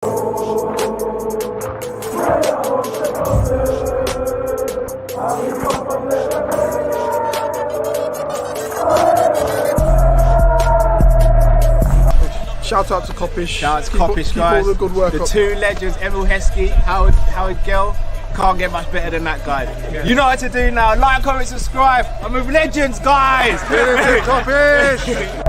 Shout out to Kopish. Shout out to Kopish, guys. All the good work the up. two legends, Emil Heskey, Howard Gill. Can't get much better than that, guys. Yeah. You know what to do now. Like, comment, subscribe. I'm with legends, guys. Kopish.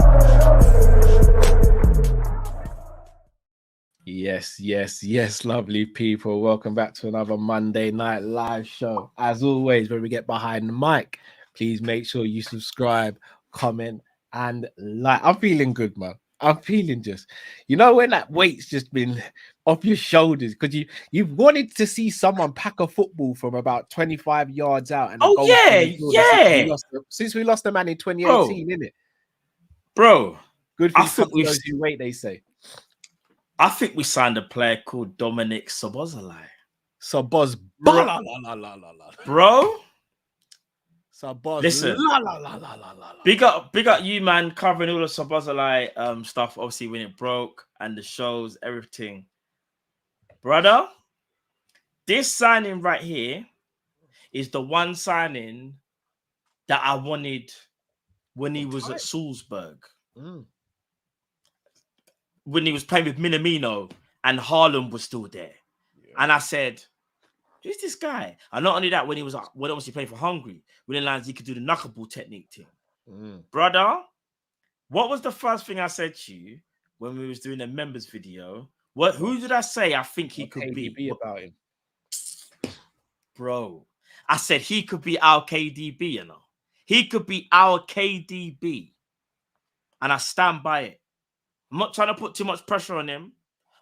Yes, lovely people. Welcome back to another Monday night live show. As always, when we get behind the mic, please make sure you subscribe, comment, and like. I'm feeling good, man. I'm feeling just, when that weight's just been off your shoulders because you've wanted to see someone pack a football from about 25 yards out. And since we lost the man in 2018, innit? Bro, good for those who wait, they say. I think we signed a player called Dominik Szoboszlai. Bro. Listen, big up you, man, covering all the Szoboszlai stuff, obviously when it broke and the shows, everything. Brother, this signing right here is the one signing that I wanted when he was at Salzburg. When he was playing with Minamino and Haaland was still there. Yeah. And I said, who's this guy? And not only that, when obviously playing for Hungary, when he lands, he could do the knuckleball technique thing. Brother, what was the first thing I said to you when we was doing the members video? Who did I say I think he could be? About him? Bro, I said he could be our KDB, He could be our KDB. And I stand by it. I'm not trying to put too much pressure on him,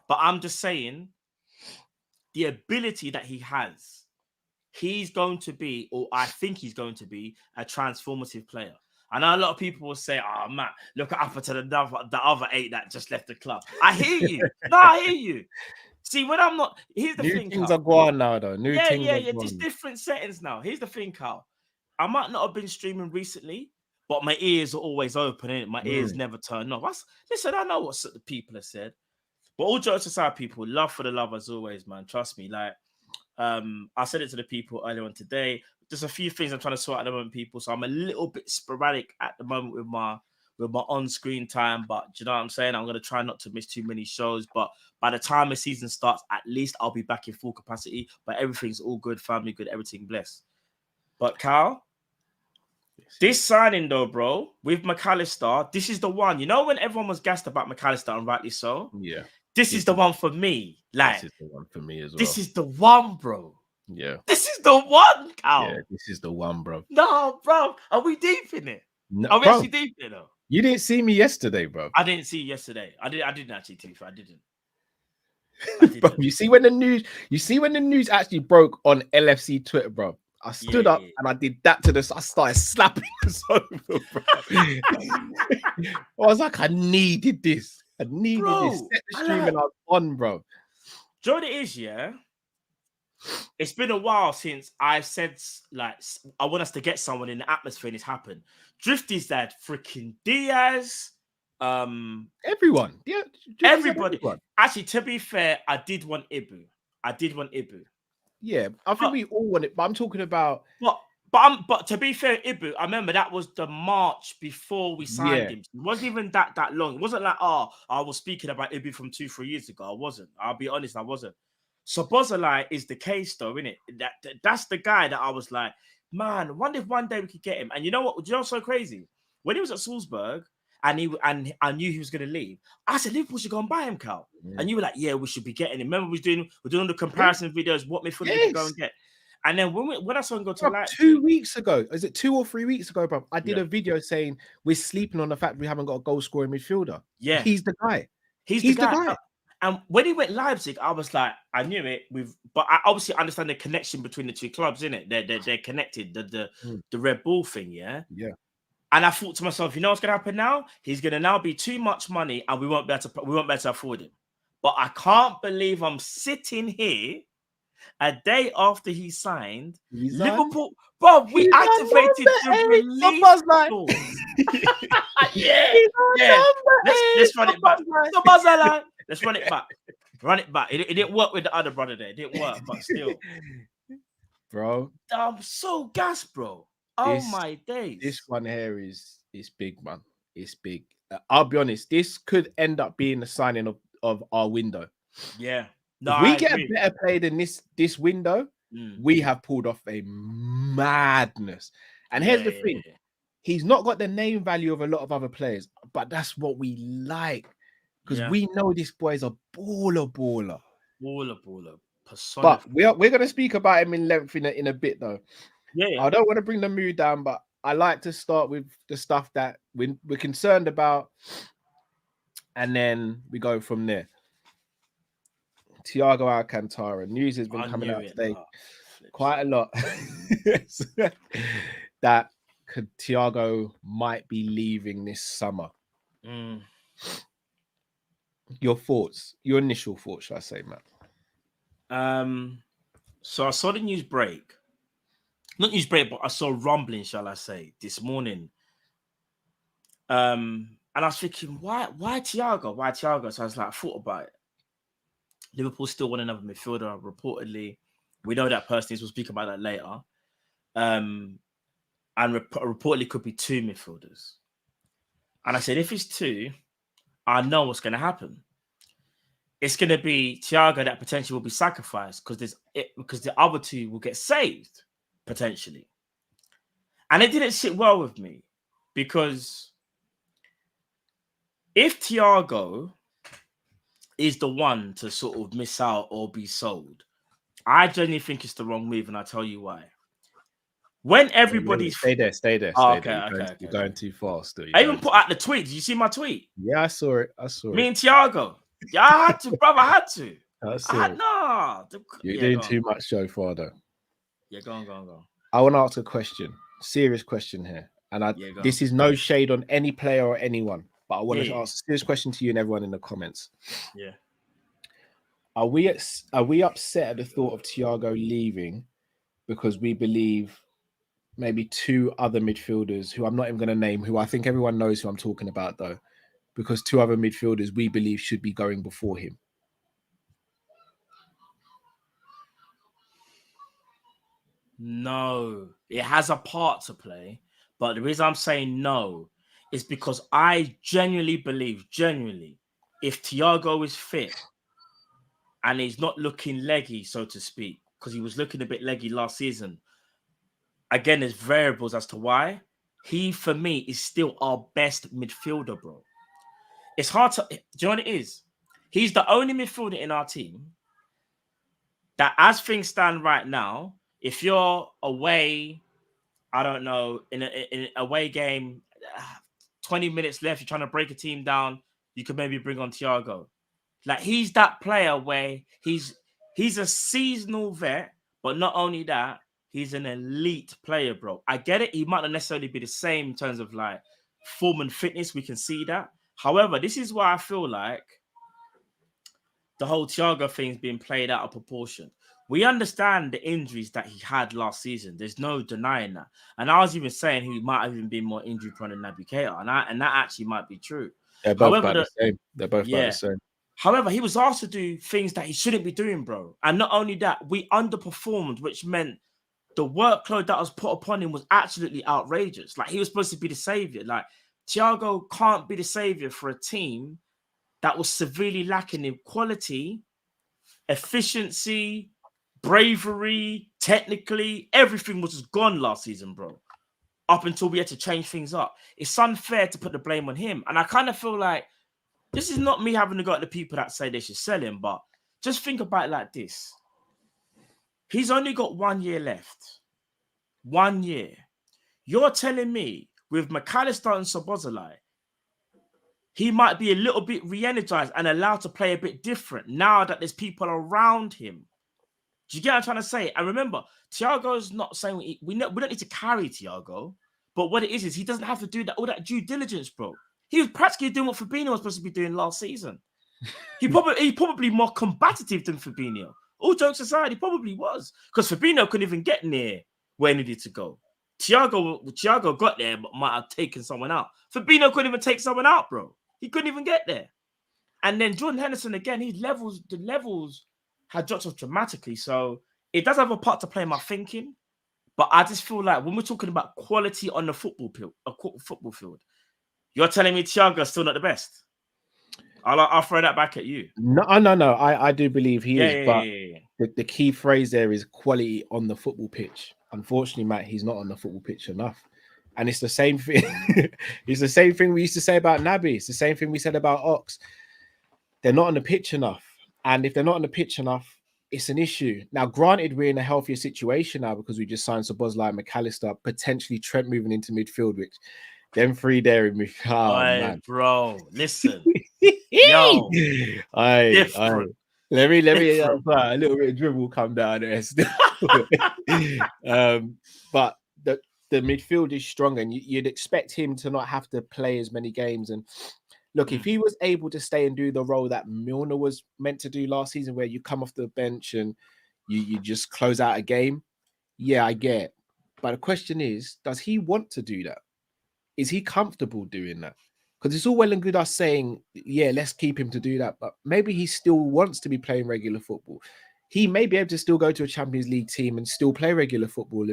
but I'm just saying the ability that he has, he's going to be, or I think he's going to be, a transformative player. I know a lot of people will say, oh, Matt, look at the other 8 that just left the club. I hear you. No, I hear you. See, when I'm not... Here's the thing, things are gone now, though. Just different settings now. Here's the thing, Carl. I might not have been streaming recently, but my ears are always open, innit? My ears never turn off. Listen, I know what the people have said. But all jokes aside, people, love for the love as always, man. Trust me. Like, I said it to the people earlier on today. There's a few things I'm trying to sort out at the moment, people. So I'm a little bit sporadic at the moment with my on-screen time. But do you know what I'm saying? I'm going to try not to miss too many shows. But by the time the season starts, at least I'll be back in full capacity. But everything's all good, family good, everything blessed. But Cal, this signing though, bro, with McAllister, this is the one. You know when everyone was gassed about McAllister, and rightly so? Yeah. This is the one for me. Like, this is the one for me as well. This is the one, bro. Yeah. This is the one, Cal. Yeah, this is the one, bro. No, bro. Are we deep in it? No, Are we actually deep in it, though? You didn't see me yesterday, bro. I didn't see you yesterday. I didn't actually, to be fair. I didn't. Bro, you see when the news actually broke on LFC Twitter, bro. I stood up and I did that to this. I started slapping the sofa, bro. I was like, I needed this. I needed this. Set the stream and I was on, bro. Do you know what it is, yeah? It's been a while since I've said, like, I want us to get someone in the atmosphere and it's happened. Drifty's dad, freaking Diaz. Everyone. Yeah. Everybody. Everyone. Actually, to be fair, I did want Ibu. Yeah, I think we all want it, but I'm talking about. But to be fair, Ibu, I remember that was the March before we signed him. It wasn't even that long. It wasn't like, I was speaking about Ibu from 2-3 years ago. I wasn't. I'll be honest, I wasn't. Szoboszlai is the case, though, isn't it? That's the guy that I was like, man, wonder if one day we could get him. And you know what? Do you know what's so crazy? When he was at Salzburg, and I knew he was going to leave, I said, Liverpool should go and buy him, Cal. Yeah. And you were like, yeah, we should be getting him. Remember, we're doing all the comparison videos, what midfield we could go and get. And then when I saw him go to Leipzig, 2 weeks ago, is it 2 or 3 weeks ago, bro? I did a video saying we're sleeping on the fact we haven't got a goal scoring midfielder. Yeah. He's the guy. He's the guy. And when he went Leipzig, I was like, I knew it. But I obviously understand the connection between the two clubs, innit? They're connected. The Red Bull thing, yeah? Yeah. And I thought to myself, you know what's gonna happen now? He's gonna now be too much money, and we won't be able to afford him. But I can't believe I'm sitting here a day after he signed. Liverpool, bro, we activated the release clause. Yeah. Let's run it back. Let's run it back. Run it back. It didn't work with the other brother there. It didn't work, but still. Bro, I'm so gassed, bro. Oh this my days. this one here is big, man. It's big. I'll be honest. This could end up being the signing of our window. Yeah. No, If we I get agree. a better play than this window, we have pulled off a madness. And here's the thing: he's not got the name value of a lot of other players, but that's what we like because we know this boy is a baller. Baller. But we're gonna speak about him in length in a bit though. Yeah. I don't want to bring the mood down, but I like to start with the stuff that we're concerned about, and then we go from there. Thiago Alcantara news has been coming out today quite a lot that Thiago might be leaving this summer. Your thoughts, your initial thoughts, should I say, Matt? So I saw the news break. Not news break, but I saw rumbling, shall I say, this morning. And I was thinking, why Thiago? Why Thiago? So I thought about it. Liverpool still want another midfielder, reportedly. We know that personally, we'll speak about that later. And reportedly could be 2 midfielders. And I said, if it's 2, I know what's going to happen. It's going to be Thiago that potentially will be sacrificed because the other 2 will get saved, potentially. And it didn't sit well with me because if Thiago is the one to sort of miss out or be sold, I genuinely think it's the wrong move, and I'll tell you why. When everybody's... Stay there. Okay. You're going too fast. I even put out the tweet. Did you see my tweet? Yeah, I saw it. Me and Thiago. Yeah, I had to, brother. I had to. You're doing too much so far, though. Yeah, go on. I want to ask a question, serious question here, and this is no shade on any player or anyone, but I want to ask a serious question to you and everyone in the comments. Yeah. Are we upset at the thought of Thiago leaving because we believe maybe 2 other midfielders who I'm not even going to name, who I think everyone knows who I'm talking about though, because 2 other midfielders we believe should be going before him? No, it has a part to play, but the reason I'm saying no is because I genuinely believe, if Thiago is fit and he's not looking leggy, so to speak, because he was looking a bit leggy last season. Again, there's variables as to why. He, for me, is still our best midfielder, bro. It's hard to... Do you know what it is? He's the only midfielder in our team that, as things stand right now, if you're away, I don't know, in an away game, 20 minutes left, you're trying to break a team down, you could maybe bring on Thiago. Like, he's that player where he's a seasonal vet, but not only that, he's an elite player, bro. I get it. He might not necessarily be the same in terms of like form and fitness. We can see that. However, this is why I feel like the whole Thiago thing is being played out of proportion. We understand the injuries that he had last season. There's no denying that. And I was even saying he might have even been more injury prone than Naby Keita. And that actually might be true. They're both about the same. They're both about the same. However, he was asked to do things that he shouldn't be doing, bro. And not only that, we underperformed, which meant the workload that was put upon him was absolutely outrageous. Like, he was supposed to be the savior. Like, Thiago can't be the savior for a team that was severely lacking in quality, efficiency, bravery, technically. Everything was just gone last season, bro. Up until we had to change things up. It's unfair to put the blame on him. And I kind of feel like this is not me having to go at the people that say they should sell him, but just think about it like this. He's only got 1 year left. 1 year. You're telling me with McAllister and Szoboszlai, he might be a little bit re-energized and allowed to play a bit different now that there's people around him. Do you get what I'm trying to say? And remember, Thiago's not saying we don't need to carry Thiago, but what it is he doesn't have to do all that due diligence, bro. He was practically doing what Fabinho was supposed to be doing last season. He probably more combative than Fabinho. All jokes aside, he probably was. Because Fabinho couldn't even get near where he needed to go. Thiago got there, but might have taken someone out. Fabinho couldn't even take someone out, bro. He couldn't even get there. And then Jordan Henderson again, the levels had dropped off dramatically. So it does have a part to play in my thinking. But I just feel like when we're talking about quality on the football field, you're telling me Thiago's still not the best. I'll throw that back at you. No. I do believe he is, but the key phrase there is quality on the football pitch. Unfortunately, Matt, he's not on the football pitch enough. And it's the same thing. It's the same thing we used to say about Naby. It's the same thing we said about Ox. They're not on the pitch enough. And if they're not on the pitch enough, it's an issue. Now, granted, we're in a healthier situation now because we just signed Szoboszlai and McAllister, potentially Trent moving into midfield, which them three there in midfield. Oh, man. Bro, listen. Yo, let me a little bit of dribble come down there. But the midfield is strong, and you'd expect him to not have to play as many games. And look, if he was able to stay and do the role that Milner was meant to do last season, where you come off the bench and you just close out a game, yeah, I get it. But the question is, does he want to do that? Is he comfortable doing that? Because it's all well and good us saying, yeah, let's keep him to do that. But maybe he still wants to be playing regular football. He may be able to still go to a Champions League team and still play regular football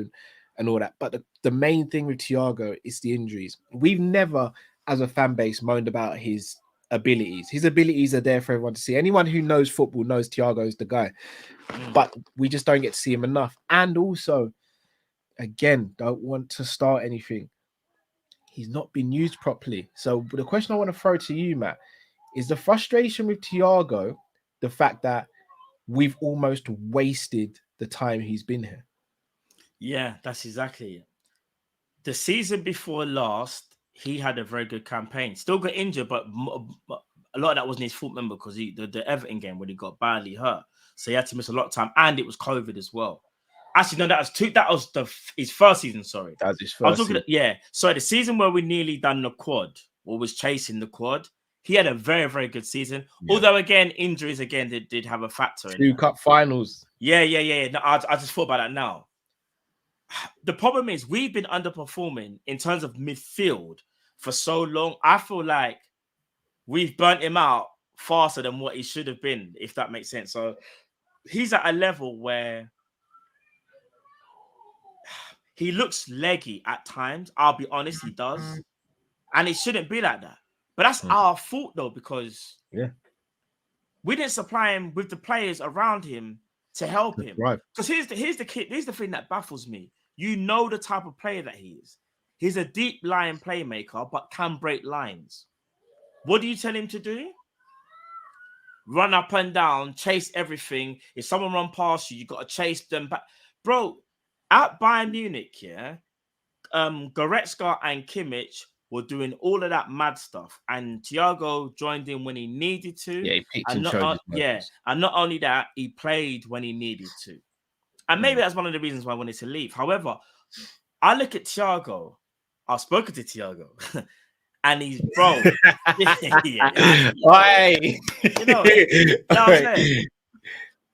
and all that. But the main thing with Thiago is the injuries. We've never, as a fan base, moaned about his abilities. His abilities are there for everyone to see. Anyone who knows football knows Thiago is the guy. But we just don't get to see him enough. And also, again, don't want to start anything. He's not been used properly. So the question I want to throw to you, Matt, is the frustration with Thiago, the fact that we've almost wasted the time he's been here. Yeah, that's exactly it. The season before last, he had a very good campaign. Still got injured, but a lot of that wasn't his fault, remember, because the Everton game when he got badly hurt. So he had to miss a lot of time, and it was COVID as well. Actually, no, that was his first season, sorry. That was his first season. So the season where we nearly done the quad, or was chasing the quad, he had a very, very good season. Yeah. Although, again, injuries, again, did have a factor. Two cup finals. Yeah. No, I just thought about that now. The problem is we've been underperforming in terms of midfield for so long. I feel like we've burnt him out faster than what he should have been, if that makes sense. So he's at a level where he looks leggy at times. I'll be honest, he does. And it shouldn't be like that. But that's our fault, though, because we didn't supply him with the players around him to help him. Right. Because here's the thing that baffles me. You know the type of player that he is. He's a deep line playmaker, but can break lines. What do you tell him to do? Run up and down, chase everything. If someone run past you, you got to chase them back. Bro, at Bayern Munich, Goretzka and Kimmich were doing all of that mad stuff, and Thiago joined in when he needed to. Yeah, he picked and not only that, he played when he needed to. And maybe that's one of the reasons why I wanted to leave. However, I look at Thiago. I've spoken to Thiago, and he's bro.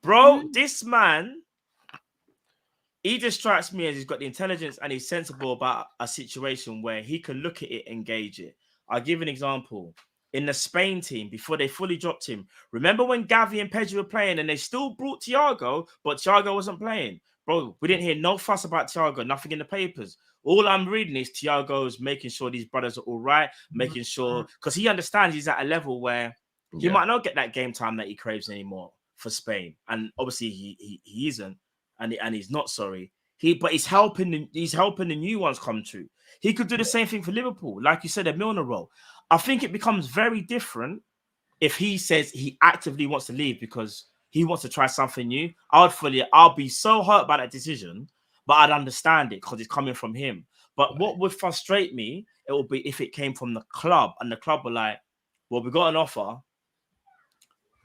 Bro, this man. He just strikes me as he's got the intelligence and he's sensible about a situation where he can look at it and gauge it. I'll give an example. In the Spain team, before they fully dropped him, remember when Gavi and Pedri were playing and they still brought Thiago, but Thiago wasn't playing? Bro, we didn't hear no fuss about Thiago, nothing in the papers. All I'm reading is Thiago's making sure these brothers are all right, making sure, because he understands he's at a level where he might not get that game time that he craves anymore for Spain. And obviously he isn't. And he's not sorry. But he's helping the new ones come true. He could do the same thing for Liverpool, like you said, a Milner role. I think it becomes very different if he says he actively wants to leave because he wants to try something new. I'll be so hurt by that decision, but I'd understand it because it's coming from him. But what would frustrate me, it would be if it came from the club and the club were like, well, we got an offer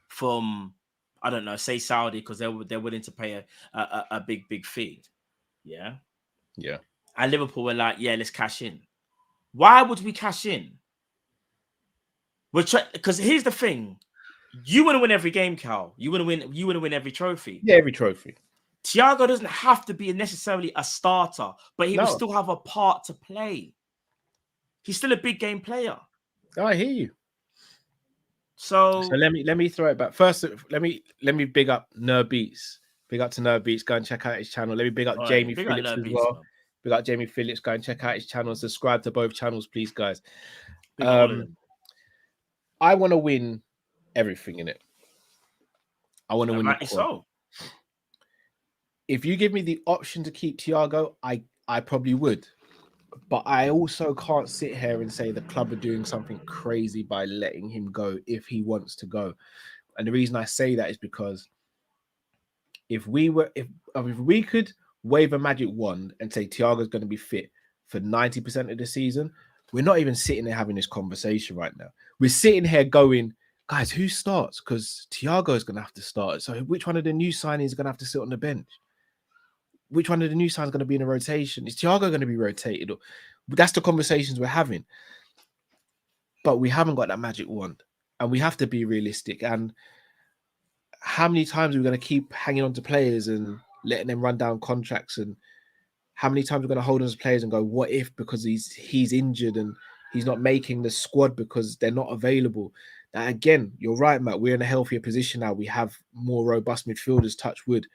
from, I don't know, say Saudi, because they're willing to pay a big fee. Yeah. And Liverpool were like, yeah, let's cash in. Why would we cash in? Because here's the thing. You want to win every game, Cal. You want to win every trophy. Yeah, every trophy. Thiago doesn't have to be necessarily a starter, but he will still have a part to play. He's still a big game player. I hear you. So let me throw it back. First, let me big up Nerd Beats. Big up to Nerd Beats. Go and check out his channel. Let me big up Jamie big Phillips up as Beats, well. man. Big up Jamie Phillips. Go and check out his channel. Subscribe to both channels, please, guys. Big up all of them. I want to win everything in it. I want to win the Rightly quad. so. If you give me the option to keep Thiago, I probably would. But I also can't sit here and say the club are doing something crazy by letting him go if he wants to go. And the reason I say that is because if we could wave a magic wand and say Thiago's going to be fit for 90% of the season, we're not even sitting there having this conversation right now. We're sitting here going, guys, who starts? Because Thiago is going to have to start. So which one of the new signings is going to have to sit on the bench? Which one of the new signings is going to be in a rotation? Is Thiago going to be rotated? That's the conversations we're having. But we haven't got that magic wand. And we have to be realistic. And how many times are we going to keep hanging on to players and letting them run down contracts? And how many times we're going to hold on to players and go, what if, because he's injured and he's not making the squad because they're not available? Now, again, you're right, Matt. We're in a healthier position now. We have more robust midfielders, touch wood.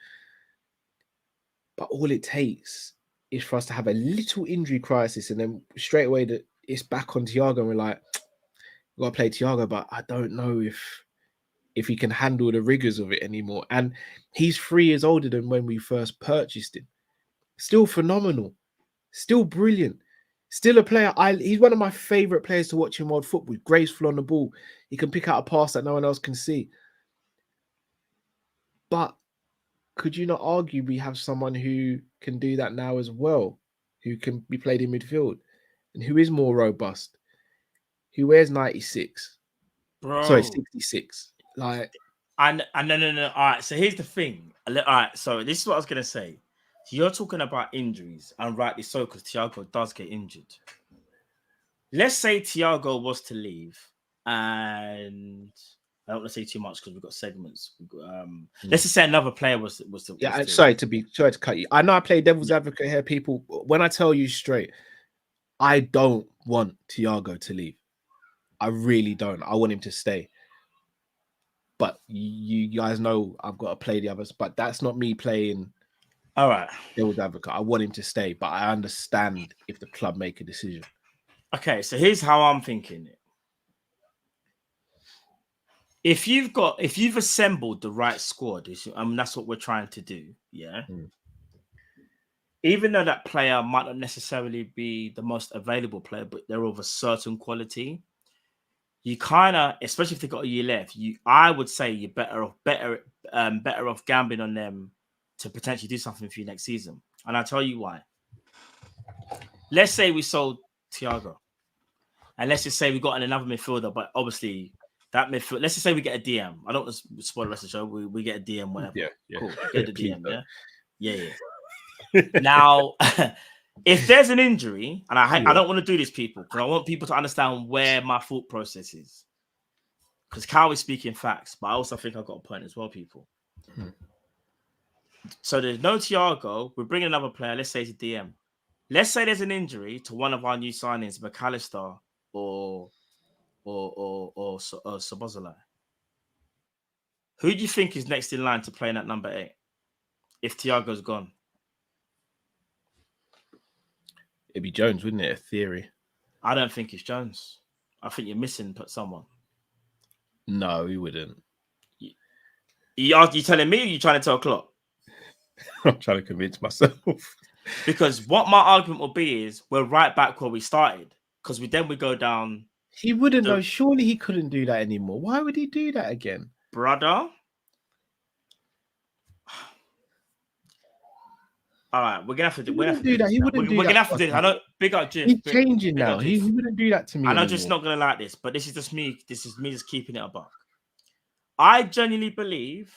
But all it takes is for us to have a little injury crisis, and then straight away that it's back on Thiago, and we're like, we've got to play Thiago, but I don't know if he can handle the rigors of it anymore. And he's 3 years older than when we first purchased him. Still phenomenal, still brilliant, still a player. He's one of my favorite players to watch in world football. Graceful on the ball. He can pick out a pass that no one else can see. But could you not argue we have someone who can do that now as well, who can be played in midfield and who is more robust, who wears 96? Bro. Sorry, 66. Like, and no. All right. So here's the thing. All right. So this is what I was gonna say. So you're talking about injuries, and rightly so, because Thiago does get injured. Let's say Thiago was to leave, and I don't want to say too much because we've got segments. Let's just say another player was to. Yeah, sorry to cut you. I know I play devil's advocate here, people. When I tell you straight, I don't want Thiago to leave. I really don't. I want him to stay. But you guys know I've got to play the others. But that's not me playing. All right. Devil's advocate. I want him to stay, but I understand if the club make a decision. Okay, so here's how I'm thinking it. If you've assembled the right squad, that's what we're trying to do, yeah. Even though that player might not necessarily be the most available player, but they're of a certain quality, you kind of, especially if they've got a year left, I would say you're better off gambling on them to potentially do something for you next season. And I'll tell you why. Let's say we sold Thiago, and let's just say we got another midfielder, but obviously that midfield. Let's just say we get a DM. I don't want to spoil the rest of the show. We get a DM, whatever. Yeah. Cool. Get the DM. Yeah. Now, if there's an injury, and I don't want to do this, people, because I want people to understand where my thought process is. Because Kyle is speaking facts, but I also think I've got a point as well, people. So there's no Thiago. We're bringing another player. Let's say it's a DM. Let's say there's an injury to one of our new signings, McAllister or Szoboszlai. Who do you think is next in line to play in that number 8 if Thiago's gone? It'd be Jones, wouldn't it? A theory. I don't think it's Jones. I think you're missing someone. No, he wouldn't. You telling me or you trying to tell Klopp? I'm trying to convince myself. Because what my argument will be is we're right back where we started. Because we go down. He wouldn't know. Surely he couldn't do that anymore. Why would he do that again? Brother. All right, we're gonna have to do. He wouldn't do that. He wouldn't do that. We're gonna have to do this. I know. Big up, Jim. He's changing now. He wouldn't do that to me. I know, just not gonna like this, but this is just me. This is me just keeping it a buck. I genuinely believe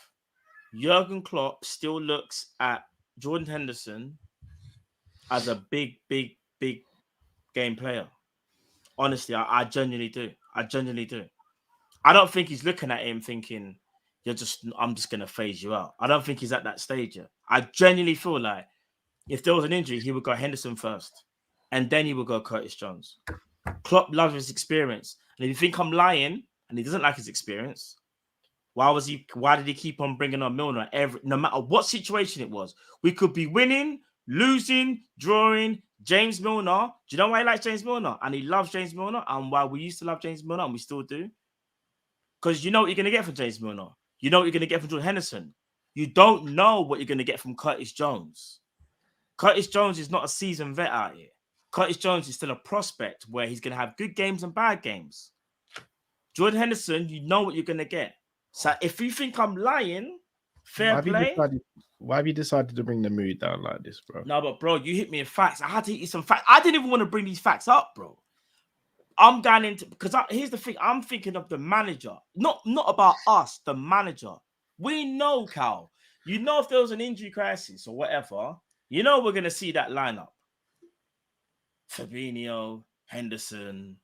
Jurgen Klopp still looks at Jordan Henderson as a big game player. Honestly, I genuinely do. I don't think he's looking at him thinking, I'm just gonna phase you out. I don't think he's at that stage yet. I genuinely feel like if there was an injury, he would go Henderson first, and then he would go Curtis Jones. Klopp loves his experience, and if you think I'm lying, and and he doesn't like his experience. Why did he keep on bringing on Milner no matter what situation it was? We could be winning, losing, drawing. James Milner. Do you know why he likes James Milner? And he loves James Milner, and why we used to love James Milner, and we still do. Because you know what you're going to get from James Milner. You know what you're going to get from Jordan Henderson. You don't know what you're going to get from Curtis Jones. Curtis Jones is not a seasoned vet out here. Curtis Jones is still a prospect where he's going to have good games and bad games. Jordan Henderson, you know what you're going to get. So if you think I'm lying, fair play. Why have you decided to bring the mood down like this, bro? No, but bro, you hit me in facts. I had to hit you some facts. I didn't even want to bring these facts up, bro. I'm going into because here's the thing. I'm thinking of the manager, not about us. The manager. We know, Cal. You know, if there was an injury crisis or whatever, you know we're gonna see that lineup. Fabinho, Henderson.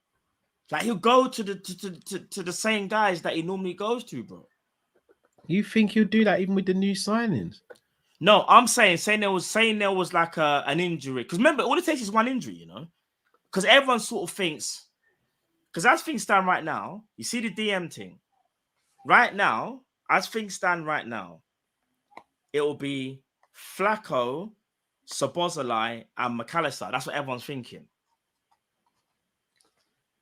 Like he'll go to the same guys that he normally goes to, bro. You think he'll do that even with the new signings? No, I'm saying there was like an injury. Because remember, all it takes is one injury, you know? Because everyone sort of thinks, because as things stand right now, you see the DM thing. Right now, as things stand right now, it will be Flacco, Szoboszlai, and McAllister. That's what everyone's thinking.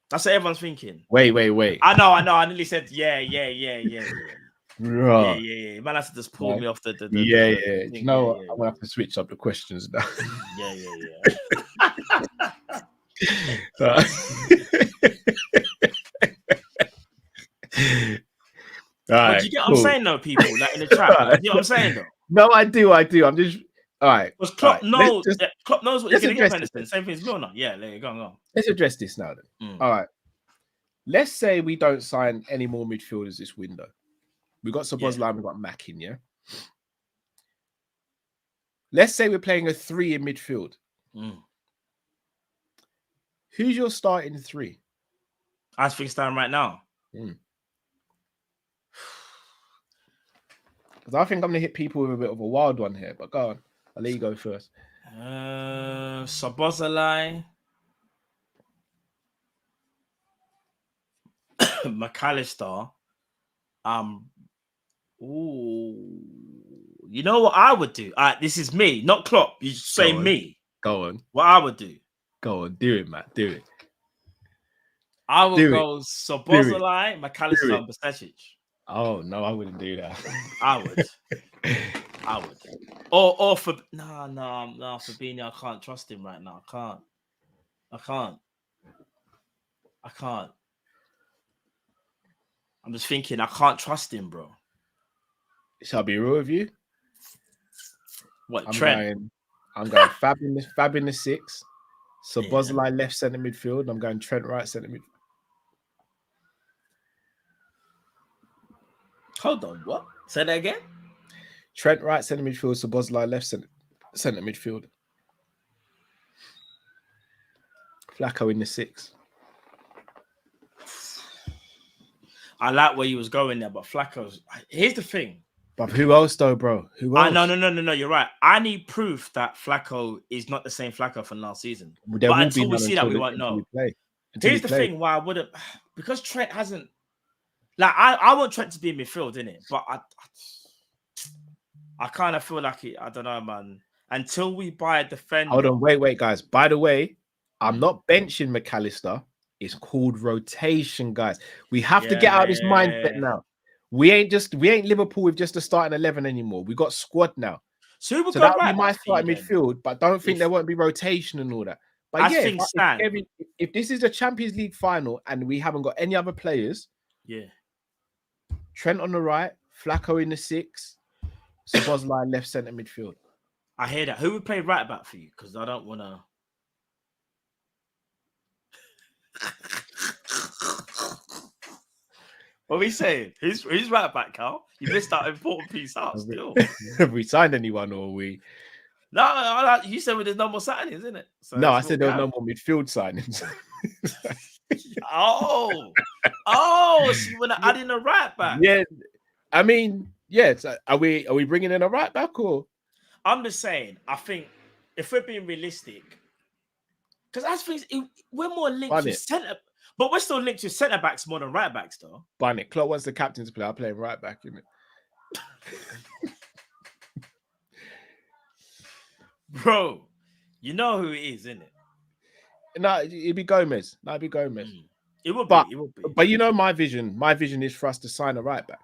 That's what everyone's thinking. Wait. I know. I nearly said, yeah. Right. Yeah. Man has to just pull me off the You know what? I'm going to have to switch up the questions now. Yeah. But you get what I'm saying, though, people? Like in the chat. You know what I'm saying, though? No, I do. I'm just... All right. Because Klopp knows what you're going to get, Henderson. Same thing as Milner. Yeah, there you go. Let's address this now, then. All right. Let's say we don't sign any more midfielders this window. We got Szoboszlai, we got Mack in, yeah? Let's say we're playing a 3 in midfield. Who's your starting 3? As things stand right now. Because I think I'm going to hit people with a bit of a wild one here, but go on. I'll let you go first. Szoboszlai, McAllister. You know what I would do? This is me, not Klopp. You say me. Go on. What I would do? Go on. Do it, Matt. Do it. I would go Szoboszlai, McAllister, and Bastecic. Oh no, I wouldn't do that. I would. Or for Fabinho, I can't trust him right now. I can't. I'm just thinking, I can't trust him, bro. Shall I be real with you? What, Trent? I'm going Fab in the 6. Szoboszlai left centre midfield. I'm going Trent right centre midfield. Hold on, what? Say that again? Trent right centre midfield. Szoboszlai left centre midfield. Flacco in the 6. I like where you was going there, but Flacco's... Here's the thing. But who else though, bro? Who else? No, you're right. I need proof that Flacco is not the same Flacco from last season. But until we see that, we won't know. Here's the thing why I wouldn't... Because Trent hasn't... Like, I want Trent to be in midfield, innit? But I kind of feel like I don't know, man. Until we buy a defender... Hold on, wait, guys. By the way, I'm not benching McAllister. It's called rotation, guys. We have to get out of this mindset now. We ain't Liverpool with just a starting 11 anymore. We got squad now. So that would be my starting midfield, but don't think there won't be rotation and all that. But if this is the Champions League final and we haven't got any other players, Trent on the right, Flacco in the 6, Szoboszlai left centre midfield. I hear that. Who would play right back for you? Because I don't want to. What are we saying? Who's right back, Carl? You missed that important piece out still. Have we signed anyone or we? No, you said there's no more signings, isn't it? So no, I said there were no more midfield signings. So you want to add in a right back? Yeah, I mean, So are we bringing in a right back or? I'm just saying. I think if we're being realistic, because as things we're more linked to centre. But we're still linked to centre backs more than right backs, though. Barnett, Klopp wants the captain to play. I'll play him right back, innit? Bro, you know who it is, innit? No, it'd be Gomez. No, it'd be Gomez. It would But, be. It would be. But you know my vision. My vision is for us to sign a right back.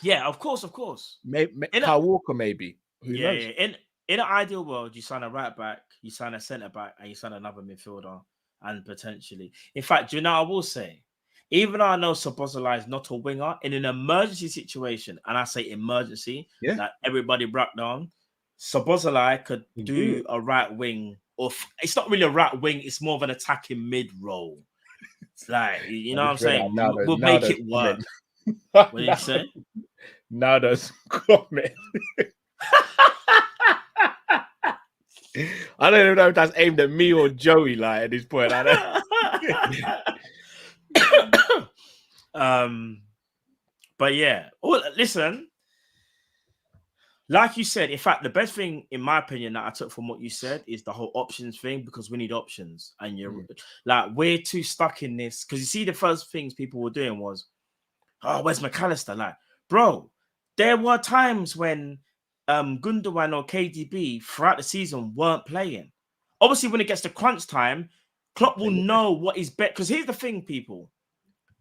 Yeah, of course. Kyle Walker, maybe. Who knows? Yeah. In an ideal world, you sign a right back, you sign a centre back, and you sign another midfielder, and potentially. In fact, you know, I will say, even though I know Szoboszlai is not a winger, in an emergency situation, and I say emergency, like everybody broke down, Szoboszlai could do a right wing, or it's not really a right wing, it's more of an attacking mid role. It's like, you know what I'm saying? We'll make it work. What did you say? Now there's comment. I don't even know if that's aimed at me or Joey, like at this point. I don't. But yeah. Oh, listen. Like you said, in fact, the best thing, in my opinion, that I took from what you said is the whole options thing, because we need options. And you're like, we're too stuck in this. Because you see, the first things people were doing was, oh, where's McAllister? Like, bro, there were times when Gundogan or KDB throughout the season weren't playing. Obviously, when it gets to crunch time, Klopp will know what is better. Because here's the thing, people.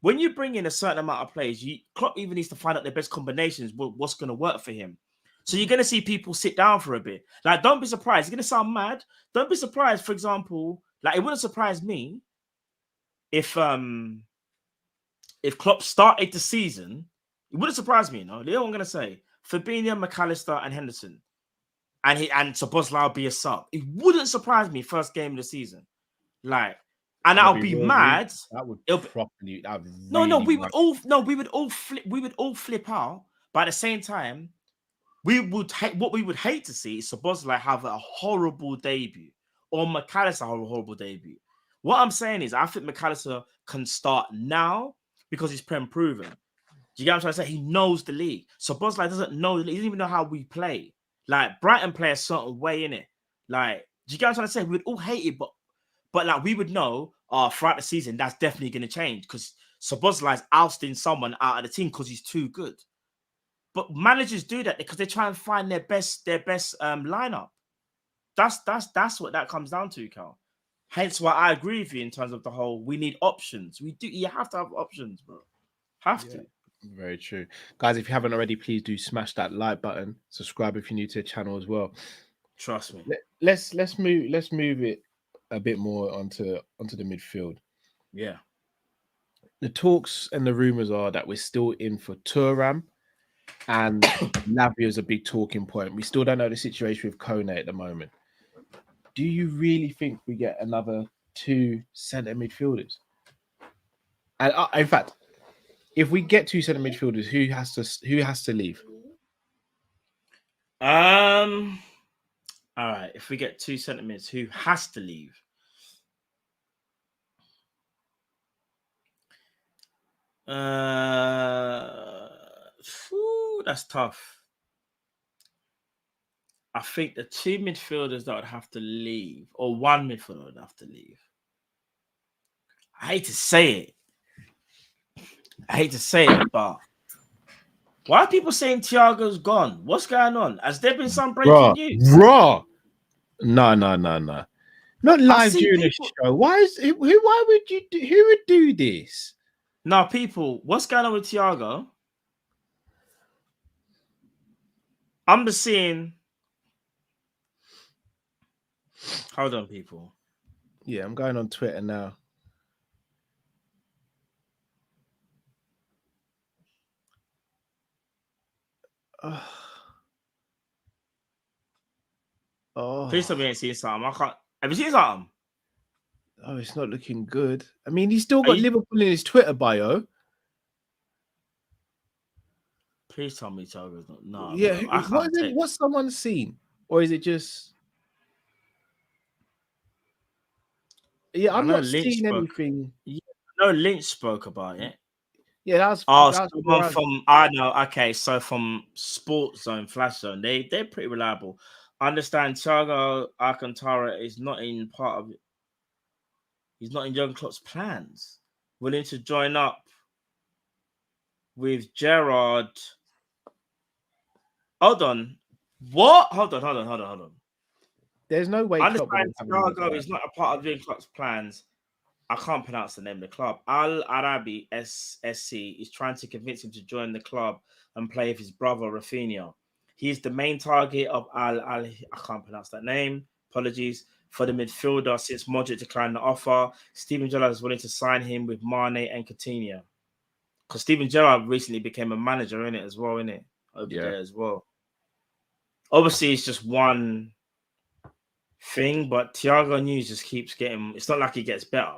When you bring in a certain amount of players, Klopp even needs to find out the best combinations, what's going to work for him. So you're going to see people sit down for a bit. Like, don't be surprised. It's going to sound mad. Don't be surprised, for example, like, it wouldn't surprise me if Klopp started the season, it wouldn't surprise me, you know. You know what I'm going to say? Fabinho, McAllister, and Henderson. And Szoboszlai will be a sub. It wouldn't surprise me first game of the season. Like, and I'll be mad. That would properly. We would all flip out. But at the same time, what we would hate to see is Szoboszlai have a horrible debut, or McAllister have a horrible debut. What I'm saying is, I think McAllister can start now because he's proven. Do you get what I'm trying to say? He knows the league. Szoboszlai doesn't know the league. He doesn't even know how we play. Like, Brighton play a certain way, in it. Like, do you get what I'm trying to say? We'd all hate it, but like, we would know throughout the season that's definitely going to change, because Szoboszlai is ousting someone out of the team because he's too good. But managers do that because they try and find their best lineup. That's what that comes down to, Cal. Hence why I agree with you in terms of the whole, we need options. We do. You have to have options, bro. Have to. Very true. Guys, if you haven't already, please do smash that like button. Subscribe if you're new to the channel as well. Trust me. Let's move it a bit more onto the midfield. Yeah. The talks and the rumors are that we're still in for Thuram, and Lavia is a big talking point. We still don't know the situation with Kone at the moment. Do you really think we get another 2 centre midfielders? And in fact, if we get 2 centre midfielders, who has to leave? All right. If we get 2 centre mids, who has to leave? That's tough. I think the 2 midfielders that would have to leave, or 1 midfielder would have to leave. I hate to say it, but why are people saying Thiago's gone? What's going on? Has there been some breaking news? No. Not live during the show. Why would you do? Who would do this? No, people, what's going on with Thiago? I'm just seeing. Hold on, people. Yeah, I'm going on Twitter now. Oh. Please tell me you ain't seen something. I can't. Have you seen something? Oh, it's not looking good. I mean, he's still got Liverpool in his Twitter bio. Please tell me Thiago's not. No. Yeah, what's someone seen? Or is it just... Yeah, I'm not seeing anything. Yeah, no, Lynch spoke about it. Yeah, that's someone from... I know. Okay, so from Sports Zone, Flash Zone, they're pretty reliable. I understand Thiago Alcantara is not in part of it. He's not in Jurgen Klopp's plans. willing to join up with Gerrard. Hold on. What? Hold on. There's no way. I Klopp would understand have him Thiago is not a part of Jurgen Klopp's plans. I can't pronounce the name of the club. Al Arabi SC is trying to convince him to join the club and play with his brother Rafinha. He is the main target of I can't pronounce that name. Apologies for the midfielder since Modric declined the offer. Steven Gerrard is willing to sign him with Mane and Coutinho. Because Steven Gerrard recently became a manager in it as well, innit? Over there as well. Obviously, it's just one thing, but Thiago news just keeps getting. It's not like he gets better,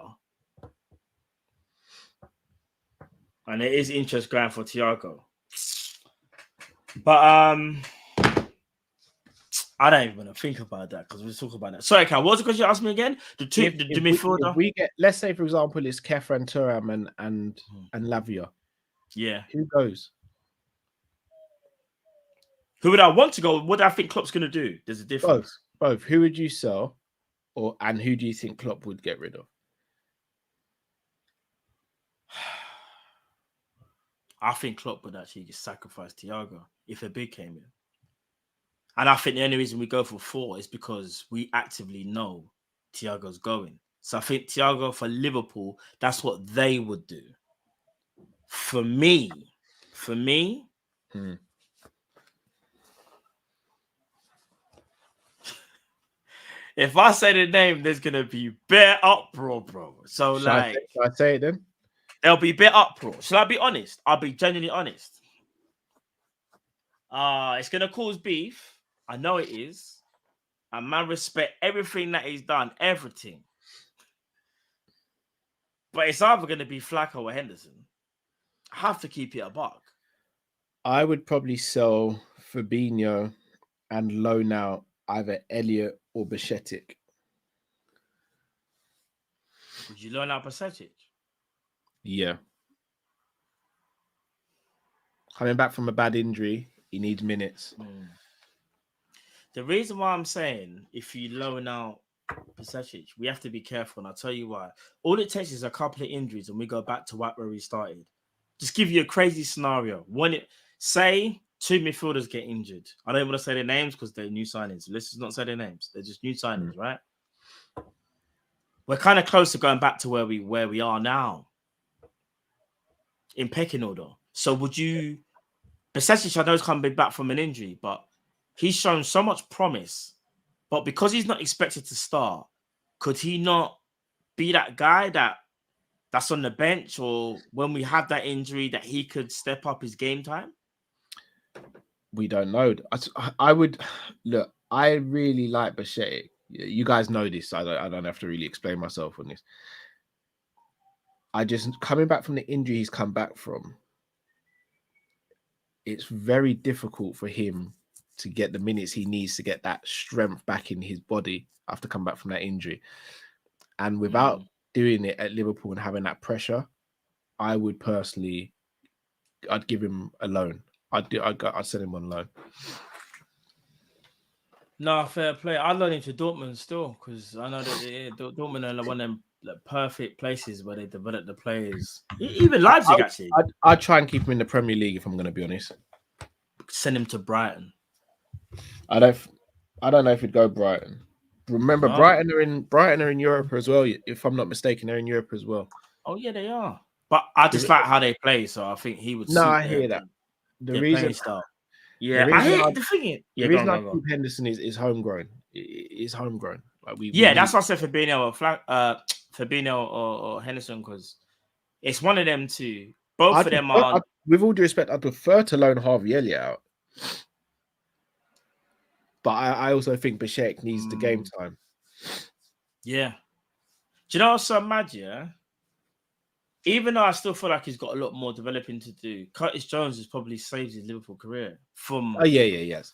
and it is interest going for Thiago. But I don't even want to think about that because we'll talk about that. Sorry, Cal, what was the question you asked me again? The midfielder. If we get, let's say, for example, it's Kefa and Thuram and Lavia. Yeah. Who goes? Who would I want to go? What do I think Klopp's going to do? There's a difference. Both. Who would you sell, and who do you think Klopp would get rid of? I think Klopp would actually just sacrifice Thiago if a bid came in. And I think the only reason we go for 4 is because we actively know Thiago's going. So I think Thiago for Liverpool, that's what they would do. For me, if I say the name, there's gonna be bare uproar, bro. So Shall I say it then? There'll be bare uproar. Shall I be honest? I'll be genuinely honest. It's gonna cause beef. I know it is. And man, respect everything that he's done, everything. But it's either gonna be Flacco or Henderson. I have to keep it a buck. I would probably sell Fabinho and loan out either Elliot or Bashetic. Would you loan out Bashetic? Yeah. Coming back from a bad injury, he needs minutes. The reason why I'm saying if you loan out Bashetic, we have to be careful, and I'll tell you why. All it takes is a couple of injuries and we go back to where we started. Just give you a crazy scenario. Say 2 midfielders get injured. I don't want to say their names because they're new signings. Let's just not say their names. They're just new signings, right? We're kind of close to going back to where we are now in pecking order. So would you... Bashetic, I know, is coming back from an injury, but he's shown so much promise. But because he's not expected to start, could he not be that guy that's on the bench, or when we have that injury that he could step up his game time? We don't know. I would look. I really like Bashetic. You guys know this. I don't have to really explain myself on this. I just coming back from the injury he's come back from. It's very difficult for him to get the minutes he needs to get that strength back in his body after coming back from that injury, and without doing it at Liverpool and having that pressure, I would personally, I'd give him a loan. I'd send him on loan. No, fair play. I'd loan him to Dortmund still because I know that Dortmund are one of them perfect places where they develop the players. Even Leipzig, actually. I'd try and keep him in the Premier League if I'm going to be honest. Send him to Brighton. I don't know if he'd go Brighton. Remember, Brighton are in Europe as well. If I'm not mistaken, they're in Europe as well. Oh yeah, they are. But I just like how they play, so I think he would. No, I hear that. The reason style. Yeah, I hear the thing. The reason I think Henderson is homegrown. It's homegrown. Like that's why I said Fabinho or Henderson, because it's one of them two. Both of them are. With all due respect, I'd prefer to loan Harvey Elliott out. But I also think Bashetic needs the game time. Yeah. Do you know what's so mad, yeah? Even though I still feel like he's got a lot more developing to do, Curtis Jones has probably saved his Liverpool career from... yes.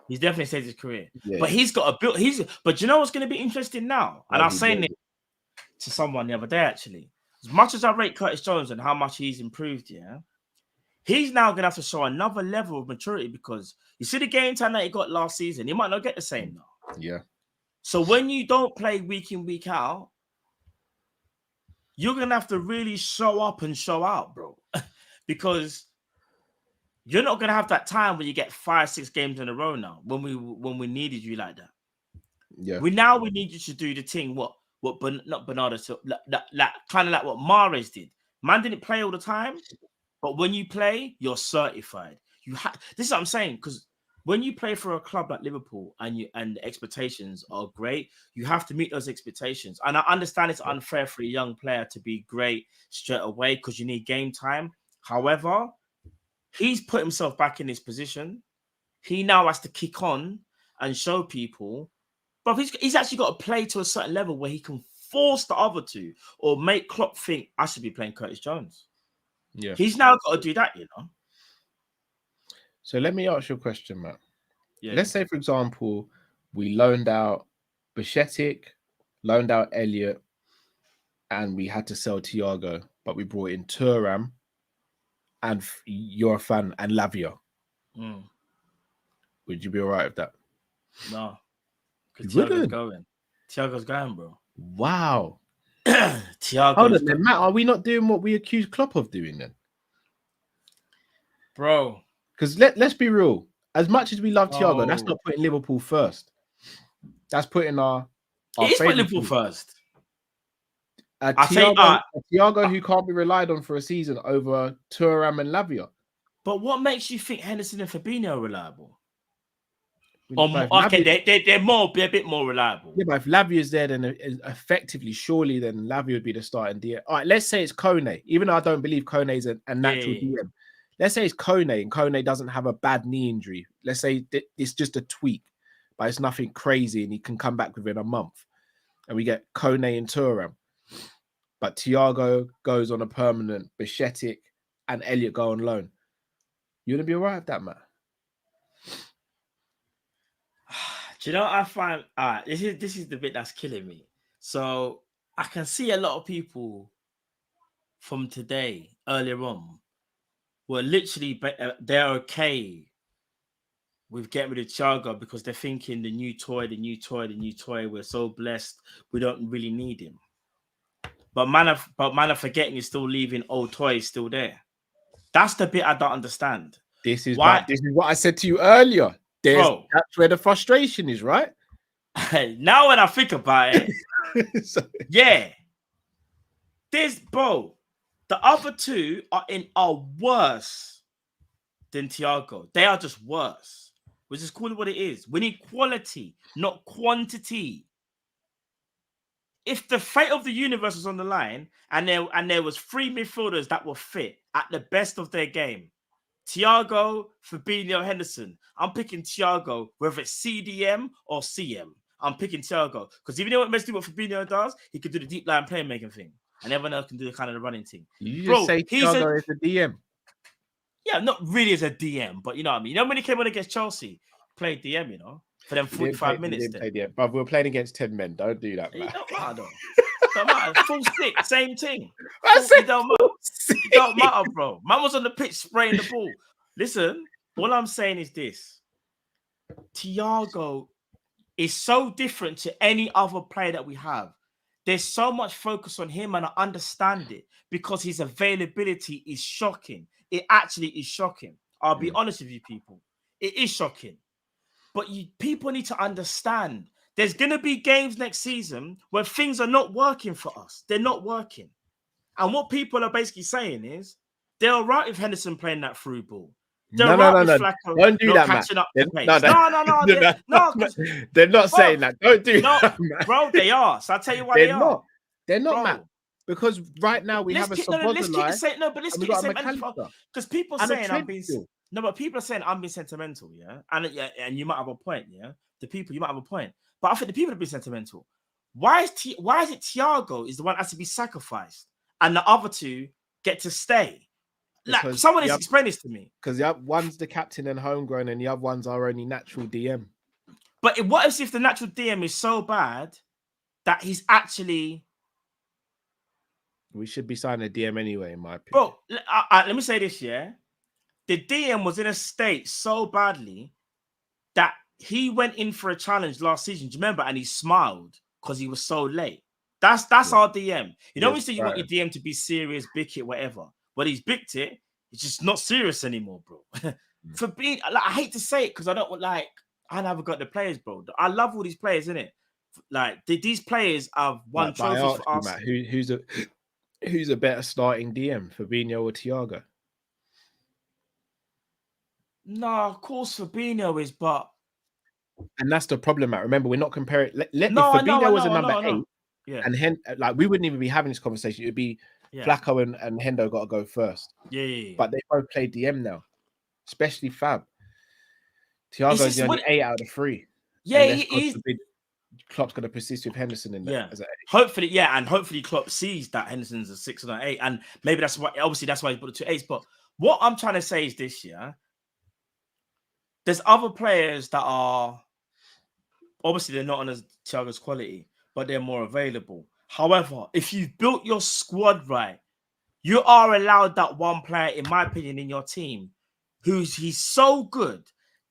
He's definitely saved his career. Yeah, but he's got a build... But you know what's going to be interesting now? And I was saying it to someone the other day, actually. As much as I rate Curtis Jones and how much he's improved, yeah, he's now going to have to show another level of maturity because you see the game time that he got last season, he might not get the same now. Yeah. So when you don't play week in, week out, you're gonna have to really show up and show out, bro, because you're not gonna have that time when you get 5-6 games in a row now. When we needed you like that, Yeah. we need you to do the thing. Not Bernardo, so like kind of like what Mahrez did. Man didn't play all the time, but when you play, you're certified. This is what I'm saying, because when you play for a club like Liverpool and the expectations are great, you have to meet those expectations. And I understand it's unfair for a young player to be great straight away because you need game time. However, he's put himself back in his position. He now has to kick on and show people, but he's actually got to play to a certain level where he can force the other two or make Klopp think, I should be playing Curtis Jones. Yeah. He's now got to do that, you know. So let me ask you a question, Matt. Yeah. Let's say, for example, we loaned out Bichetic, loaned out Elliot, and we had to sell Thiago, but we brought in Thuram and you're a fan and Lavia. Would you be all right with that? No. You Because wouldn't? Thiago's going, bro. Wow. Thiago. Hold on, then, Matt. Are we not doing what we accused Klopp of doing then? Bro. Because let's be real. As much as we love Thiago, that's not putting Liverpool first. That's putting our it is putting Liverpool first. Thiago, who can't be relied on for a season over Thuram and Lavia. But what makes you think Henderson and Fabinho are reliable? Okay, they're a bit more reliable. Yeah, but if Lavia's there, then effectively, surely, then Lavia would be the starting DM. All right, let's say it's Kone. Even though I don't believe Kone is a natural DM. Let's say it's Kone, and Kone doesn't have a bad knee injury. Let's say it's just a tweak, but it's nothing crazy, and he can come back within a month. And we get Kone and Thuram. But Thiago goes on a permanent, Bichetic and Elliot go on loan. You're going to be all right with that, Matt? Do you know what I find? This is the bit that's killing me. So I can see a lot of people from today, earlier on, were literally, they're okay with getting rid of Thiago because they're thinking the new toy, we're so blessed, we don't really need him. But man are forgetting he's still leaving old toys still there. That's the bit I don't understand. This is what I said to you earlier. That's where the frustration is, right? Now when I think about it, yeah. The other two are worse than Thiago. They are just worse. Which is call it what it is. We need quality, not quantity. If the fate of the universe was on the line and there was 3 midfielders that were fit at the best of their game, Thiago, Fabinho, Henderson, I'm picking Thiago, whether it's CDM or CM. I'm picking Thiago because even though what Fabinho does, he can do the deep line playmaking thing, and everyone else can do the kind of the running thing. You just say Thiago is a DM. Yeah, not really as a DM, but you know what I mean. You know when he came on against Chelsea, played DM, you know, for them 45 minutes. But we were playing against 10 men. Don't do that, man. It don't matter, though. Don't matter. Full stick, same thing. It don't matter. It don't matter, bro. Man was on the pitch spraying the ball. Listen, all I'm saying is this. Thiago is so different to any other player that we have. There's so much focus on him, and I understand it because his availability is shocking. It actually is shocking. I'll be honest with you, people. It is shocking. But people need to understand there's going to be games next season where things are not working for us. They're not working. And what people are basically saying is they're all right with Henderson playing that through ball. No. Don't do that, man. They're not saying that. Don't do that, man. Bro, they are. So I'll tell you why they are. They're not, man. Because right now we have a Szoboszlai. But let's keep the same because people are saying I'm being... No, but people are saying I'm being sentimental, yeah? And you might have a point, yeah? You might have a point. But I think the people are being sentimental. Why is it Thiago is the one that has to be sacrificed and the other two get to stay? Like, someone needs to explain this to me. Because one's the captain and homegrown, and the other one's our only natural DM. But what if the natural DM is so bad that he's actually... We should be signing a DM anyway, in my opinion. Bro, let me say this, yeah? The DM was in a state so badly that he went in for a challenge last season. Do you remember? And he smiled because he was so late. That's our DM. You know, Yes, when you say you want your DM to be serious, bick it, whatever. But he's bicked it. It's just not serious anymore, bro. For being, like, I hate to say it because I don't want, like, I never got the players, bro. I love all these players, innit? Like these players have won trophies for us. Matt, who's a better starting DM, Fabinho or Thiago? No, of course Fabinho is, but and that's the problem, Matt. Remember, we're not comparing. If no, Fabinho was a number 8, yeah, and like we wouldn't even be having this conversation. It would be Flacco and Hendo got to go first. Yeah. But they both play DM now, especially Fab. Thiago's the only 8 out of 3. Yeah, he's. Klopp's going to persist with Henderson in there. Yeah, as an 8. Hopefully, and hopefully Klopp sees that Henderson's a 6 and an 8, and maybe that's why. Obviously, that's why he put the 2 8s. But what I'm trying to say is this: there's other players that are obviously they're not on as Thiago's quality, but they're more available. However, if you've built your squad right, you are allowed that one player, in my opinion, in your team, he's so good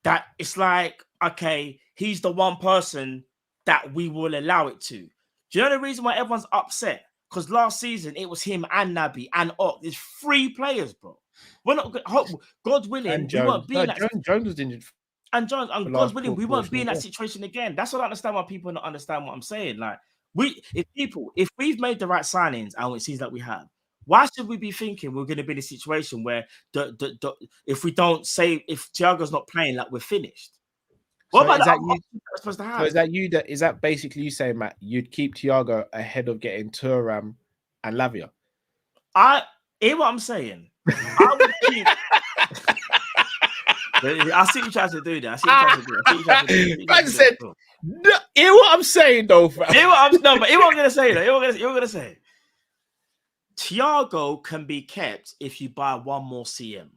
that it's like, okay, he's the one person that we will allow it to. Do you know the reason why everyone's upset? Because last season it was him and Naby and Ott. There's 3 players, bro. We're not God willing, we won't be in that. Jones was injured. And Jones, and God willing, we won't be in that situation again. That's what I understand why people don't understand what I'm saying. Like, if we've made the right signings and it seems like we have, why should we be thinking we're going to be in a situation where if we don't say, if Thiago's not playing, like, we're finished? What about that? Supposed to have? So is that basically you saying, Matt, you'd keep Thiago ahead of getting Thuram and Lavia? I hear what I'm saying. I would keep. I see you trying to do that. I said, hear what I'm saying, though. But hear what I'm gonna say. Though. You're gonna say. Thiago can be kept if you buy one more CM.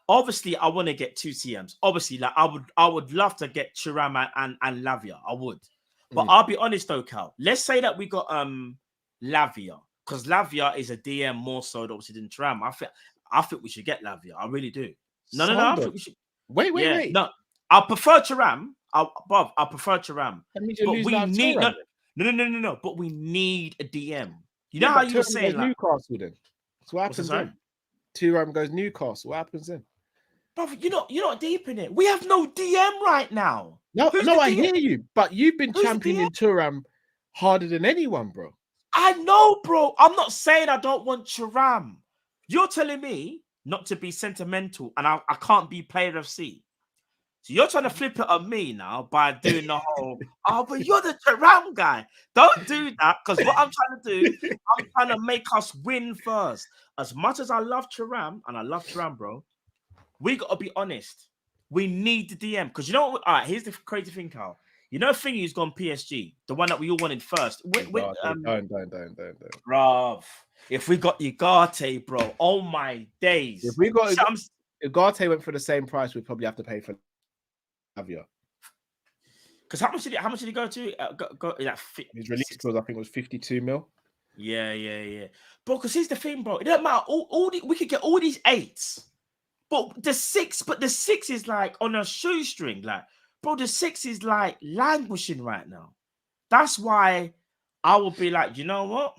Obviously, I want to get 2 CMs. Obviously, like I would love to get Thuram and Lavia. I would, but I'll be honest though, Cal. Let's say that we got Lavia, because Lavia is a DM more so obviously than Thuram. I think we should get Lavia. I really do. No. I think we should. Wait. No, I prefer Thuram. I prefer Thuram. That means but we need no. But we need a DM. You know how you were saying, like, Newcastle then. So what happens then? Thuram goes Newcastle. What happens then? Brother, you're not deep in it. We have no DM right now. No, I hear you, but you've been championing Thuram harder than anyone, bro. I know, bro. I'm not saying I don't want Thuram. You're telling me not to be sentimental, and I can't be player of C. So you're trying to flip it on me now by doing the whole, but you're the Thuram guy. Don't do that, because what I'm trying to do, I'm trying to make us win first. As much as I love Thuram, and I love Thuram, bro, we got to be honest. We need the DM, because you know what? All right, here's the crazy thing, Carl. You know, Thingy who's gone PSG, the one that we all wanted first. Don't. Bruv, if we got Ugarte, bro, oh my days. If Ugarte went for the same price, we'd probably have to pay for Lavia. Because how much did he go to? His release clause, I think, was 52 mil. Yeah. Bro, because here's the thing, bro. It doesn't matter. We could get all these 8s, but the 6 is like on a shoestring, like. Bro, the 6 is like languishing right now. That's why I would be like, you know what?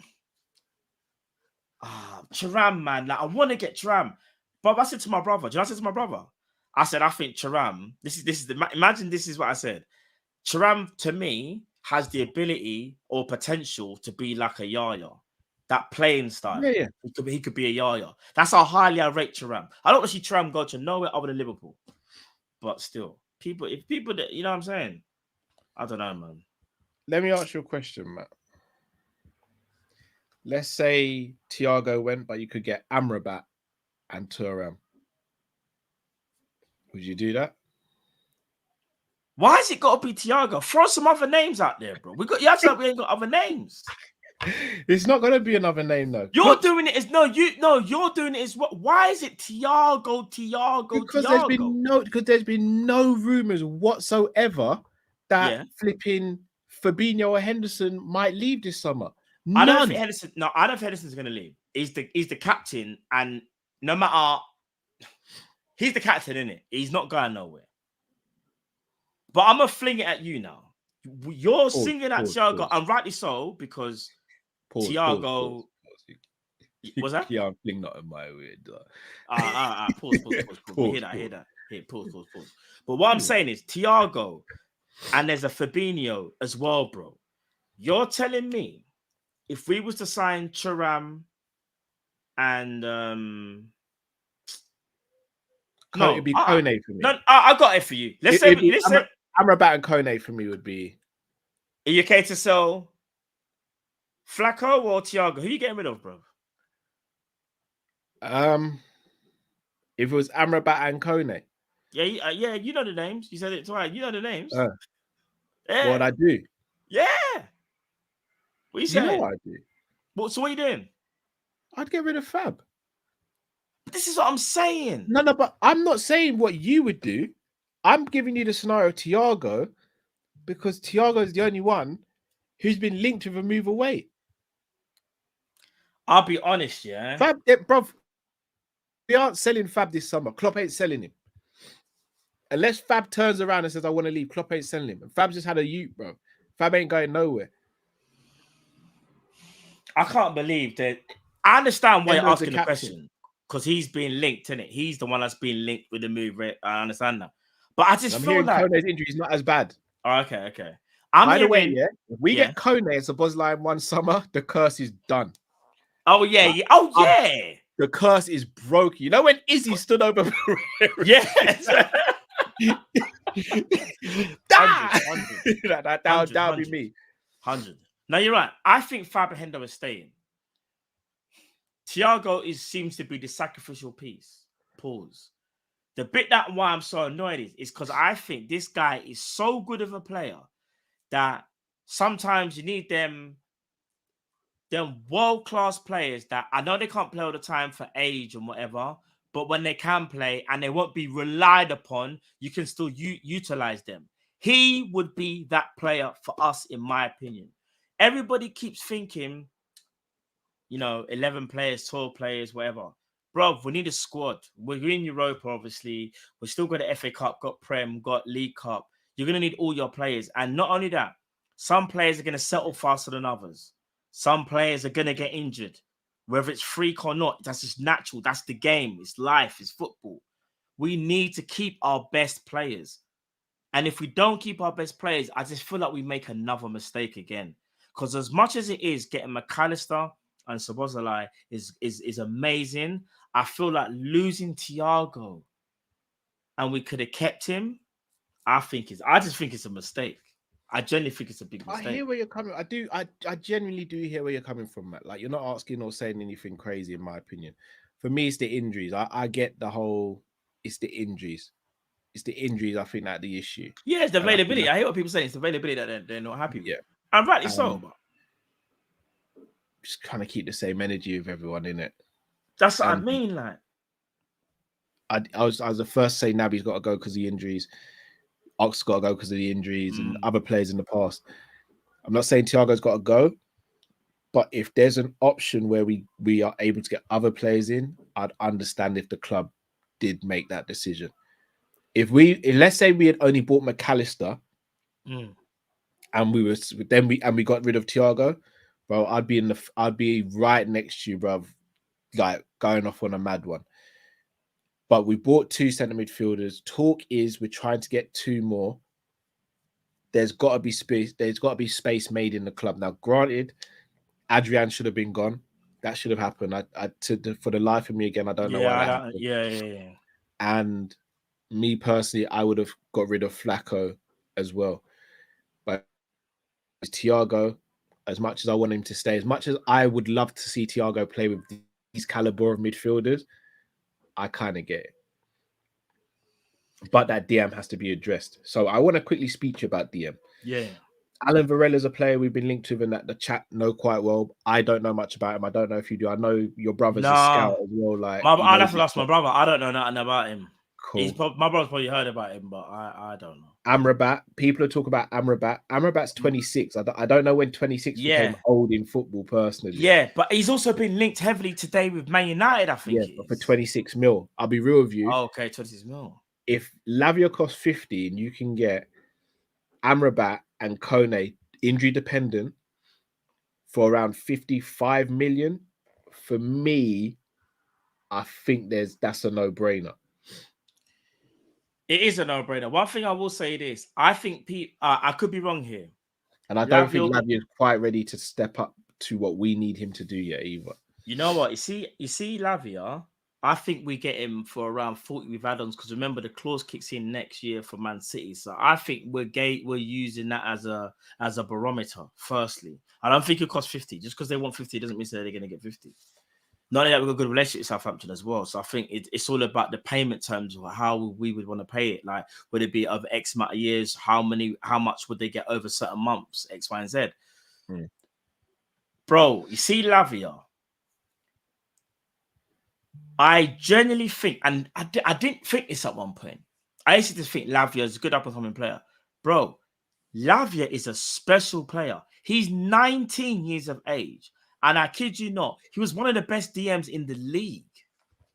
Thuram, man. Like, I want to get Thuram. But I said to my brother, I said, I think Thuram, imagine this is what I said. Thuram, to me, has the ability or potential to be like a Yaya. That playing style. Yeah. He could be a Yaya. That's how highly I rate Thuram. I don't want to see Thuram go to nowhere other than Liverpool. But still. If people that, you know what I'm saying? I don't know, man. Let me ask you a question, Matt. Let's say Thiago went, but you could get Amrabat and Thuram. Would you do that? Why has it got to be Thiago? Throw some other names out there, bro. We ain't got other names. It's not gonna be another name though. You're doing it as you're doing it as what? Why is it Thiago? Because there's been no rumors whatsoever that flipping Fabinho or Henderson might leave this summer. None. I don't think Henderson's gonna leave. He's the captain, and no matter, he's the captain, isn't it? He's not going nowhere. But I'm gonna fling it at you now. You're singing at Thiago, and rightly so, because Thiago. Was that? Yeah, I'm fling not in my weird. Pause. We hear that. Pause. But what I'm saying is Thiago, and there's a Fabinho as well, bro. You're telling me if we was to sign Thuram and It'd be Kone for me. No, I got it for you. Let's say Amrabat and Kone for me would be. Are you okay to sell Flacco or Thiago? Who you getting rid of, bro? If it was Amrabat and Kone. Yeah, you know the names. You said it twice. You know the names. Yeah. What I do? Yeah. What you saying? You know what I do? So what are you doing? I'd get rid of Fab. But this is what I'm saying. No, but I'm not saying what you would do. I'm giving you the scenario of Thiago because Thiago is the only one who's been linked with a move away. I'll be honest, yeah. Fab, bro, we aren't selling Fab this summer. Klopp ain't selling him. Unless Fab turns around and says, I want to leave, Klopp ain't selling him. And Fab's just had a youth, bro. Fab ain't going nowhere. I can't believe that. I understand why you're asking the question. Because he's been linked, innit? He's the one that's been linked with the move. Right? I understand that. But I just feel like Kone's injury is not as bad. Oh, okay. By the way, if we get Kone as a Szoboszlai in one summer, the curse is done. Oh, yeah. The curse is broken. You know when Izzy stood over Yes. that would be me. 100. No, you're right. I think Fabinho is staying. Thiago seems to be the sacrificial piece. Pause. The bit that why I'm so annoyed is because I think this guy is so good of a player that sometimes you need them world-class players that I know they can't play all the time for age and whatever, but when they can play and they won't be relied upon, you can still utilize them. He would be that player for us, in my opinion. Everybody keeps thinking, 11 players, 12 players, whatever. Bro, we need a squad. We're in Europa, obviously. We've still got the FA Cup, got Prem, got League Cup. You're going to need all your players. And not only that, some players are going to settle faster than others. Some players are going to get injured. Whether it's freak or not, that's just natural. That's the game. It's life. It's football. We need to keep our best players. And if we don't keep our best players, I just feel like we make another mistake again. Because as much as it is getting McAllister and Szoboszlai is amazing, I feel like losing Thiago and we could have kept him, I just think it's a mistake. I genuinely think it's a big mistake. I hear where you're coming. I genuinely do hear where you're coming from, Matt. Like, you're not asking or saying anything crazy, in my opinion. For me, it's the injuries. I get the whole. It's the injuries. It's the injuries. I think that the issue. Yeah, it's the availability. I hear what people say. It's the availability that they're not happy with. Yeah, and rightly so. But just kind of keep the same energy with everyone in it. That's what I mean. Like, I was the first to say Naby's got to go because of the injuries. Ox got to go because of the injuries and other players in the past. I'm not saying Thiago's got to go, but if there's an option where we are able to get other players in, I'd understand if the club did make that decision. Let's say we had only bought McAllister, and we got rid of Thiago, bro, I'd be right next to you, bro, like going off on a mad one. But we bought 2 centre midfielders. Talk is we're trying to get 2 more. There's got to be space. There's got to be space made in the club. Now, granted, Adrian should have been gone. That should have happened. For the life of me, again, I don't know why that happened. Yeah. And me personally, I would have got rid of Flacco as well. But Thiago, as much as I want him to stay, as much as I would love to see Thiago play with these caliber of midfielders, I kind of get it. But that DM has to be addressed. So I want to quickly speak to you about DM. Yeah. Alan Varella's a player we've been linked with and that the chat know quite well. I don't know much about him. I don't know if you do. I know your brother's a scout as well. Like, I'll have to ask my brother. I don't know nothing about him. Cool. My brother's probably heard about him, but I don't know. Amrabat. People are talking about Amrabat. Amrabat's 26. I don't know when 26 became old in football personally. Yeah, but he's also been linked heavily today with Man United, I think. Yeah, for 26 mil. I'll be real with you. Oh, okay, 26 mil. If Lavia costs 50 and you can get Amrabat and Kone injury dependent for around 55 million. For me, I think that's a no-brainer. It is a no-brainer. One thing I will say this: I think I could be wrong here, and I don't think Lavia is quite ready to step up to what we need him to do yet either. You know what? You see, Lavia. I think we get him for around 40 with add-ons because remember the clause kicks in next year for Man City. So I think we're using that as a barometer. Firstly, I don't think it costs 50. Just because they want 50 doesn't mean they're going to get 50. Not only that, we've got a good relationship with Southampton as well. So I think it's all about the payment terms of how we would want to pay it. Like, would it be over X amount of years? How much would they get over certain months? X, Y, and Z. Bro, you see Lavia. I genuinely think, and I didn't think this at one point. I used to think Lavia is a good up-and-coming player. Bro, Lavia is a special player. He's 19 years of age. And I kid you not, he was one of the best DMs in the league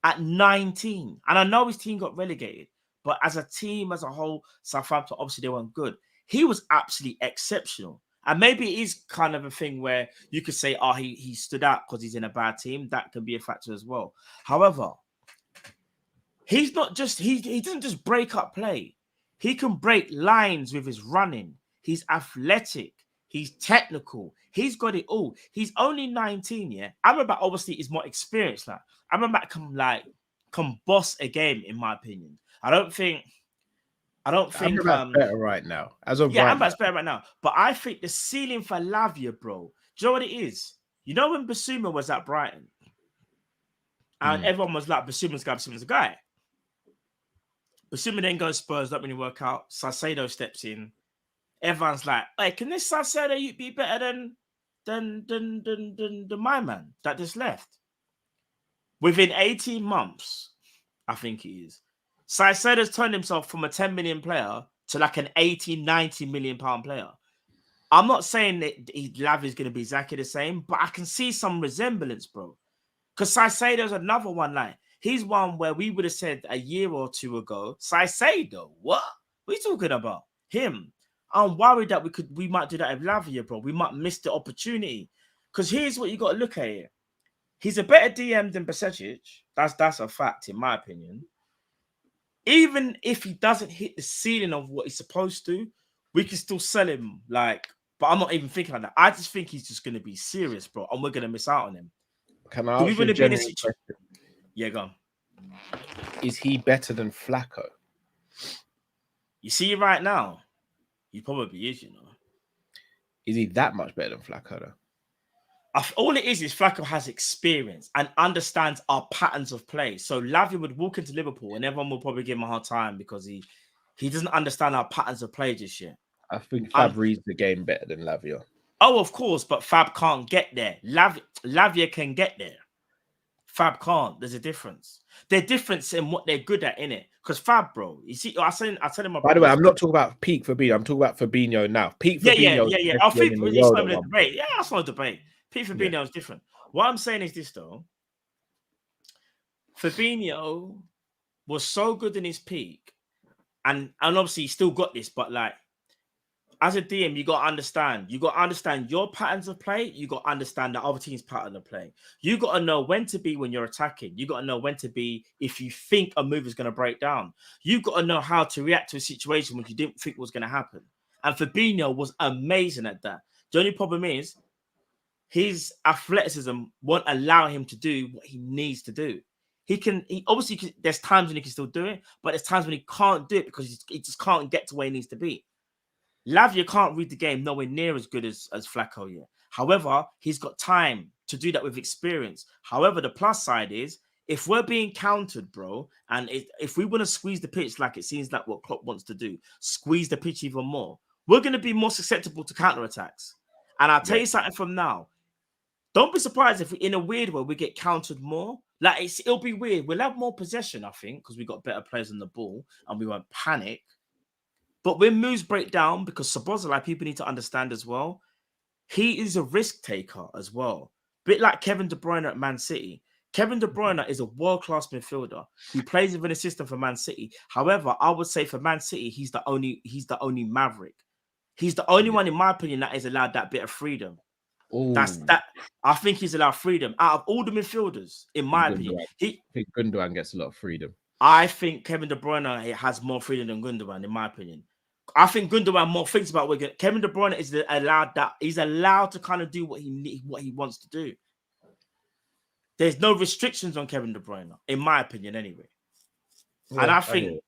at 19. And I know his team got relegated, but as a team, as a whole, Southampton, obviously they weren't good. He was absolutely exceptional. And maybe it is kind of a thing where you could say, oh, he stood out because he's in a bad team. That can be a factor as well. However, he's not just, he doesn't just break up play. He can break lines with his running. He's athletic. He's technical. He's got it all. He's only 19, yeah. Amrabat obviously is more experienced. Like Amrabat can boss a game, in my opinion. I don't think Amrabat's better right now. Amrabat's better right now. But I think the ceiling for Lavia, bro. Do you know what it is? You know when Basuma was at Brighton, and everyone was like, Basuma's a guy. Basuma then goes Spurs, don't really work out. Salcedo steps in. Everyone's like, hey, can this Salcedo be better than my man that just left? Within 18 months, I think he is. Salcedo's turned himself from a 10 million player to like an 80, 90 million pound player. I'm not saying that Lavia's going to be exactly the same, but I can see some resemblance, bro. Because Salcedo's another one. Like, he's one where we would have said a year or two ago, Salcedo, what are you talking about? Him. I'm worried that we might do that with Lavia, bro. We might miss the opportunity. Because here's what you got to look at here. He's a better DM than Bajcetic. That's a fact, in my opinion. Even if he doesn't hit the ceiling of what he's supposed to, we can still sell him. But I'm not even thinking like that. I just think he's just going to be serious, bro, and we're going to miss out on him. Can I ask you a general question? Yeah, go on. Is he better than Flacco? You see right now, he probably is, you know. Is he that much better than Flacco, though? All it is Flacco has experience and understands our patterns of play. So Lavia would walk into Liverpool and everyone will probably give him a hard time because he doesn't understand our patterns of play just yet. I think Fab reads the game better than Lavia. Oh, of course, but Fab can't get there. Lavia can get there. Fab can't. There's a difference. There's difference in what they're good at, innit? Because Fab, bro, you see, I tell him. By the way, I'm not talking about peak Fabinho. I'm talking about Fabinho now. Peak Fabinho. Yeah. I think it's not a debate. Yeah, that's not a debate. Peak Fabinho is different. What I'm saying is this, though. Fabinho was so good in his peak, and obviously he still got this, but like, as a DM, you got to understand. You got to understand your patterns of play. You got to understand the other team's pattern of play. You got to know when to be when you're attacking. You got to know when to be if you think a move is going to break down. You got to know how to react to a situation when you didn't think was going to happen. And Fabinho was amazing at that. The only problem is his athleticism won't allow him to do what he needs to do. Obviously, there's times when he can still do it, but there's times when he can't do it because he just can't get to where he needs to be. Lavia can't read the game nowhere near as good as Flacco yet. However, he's got time to do that with experience. However, the plus side is if we're being countered, bro, and if we want to squeeze the pitch like it seems like what Klopp wants to do, squeeze the pitch even more, we're going to be more susceptible to counterattacks. And I'll tell you something from now. Don't be surprised if in a weird way we get countered more. Like it'll be weird. We'll have more possession, I think, because we got better players on the ball and we won't panic. But when moves break down, because Szoboszlai, people need to understand as well, he is a risk taker as well. Bit like Kevin De Bruyne at Man City. Kevin De Bruyne is a world-class midfielder who plays within a system for Man City. However, I would say for Man City, he's the only maverick. He's the only one, in my opinion, that is allowed that bit of freedom. Oh, That. I think he's allowed freedom out of all the midfielders, in my opinion. I think Gundogan gets a lot of freedom. I think Kevin De Bruyne has more freedom than Gundogan, in my opinion. I think Gundogan more thinks about what Kevin De Bruyne is he's allowed to kind of do what he wants to do. There's no restrictions on Kevin De Bruyne, in my opinion, anyway. Yeah, and I think,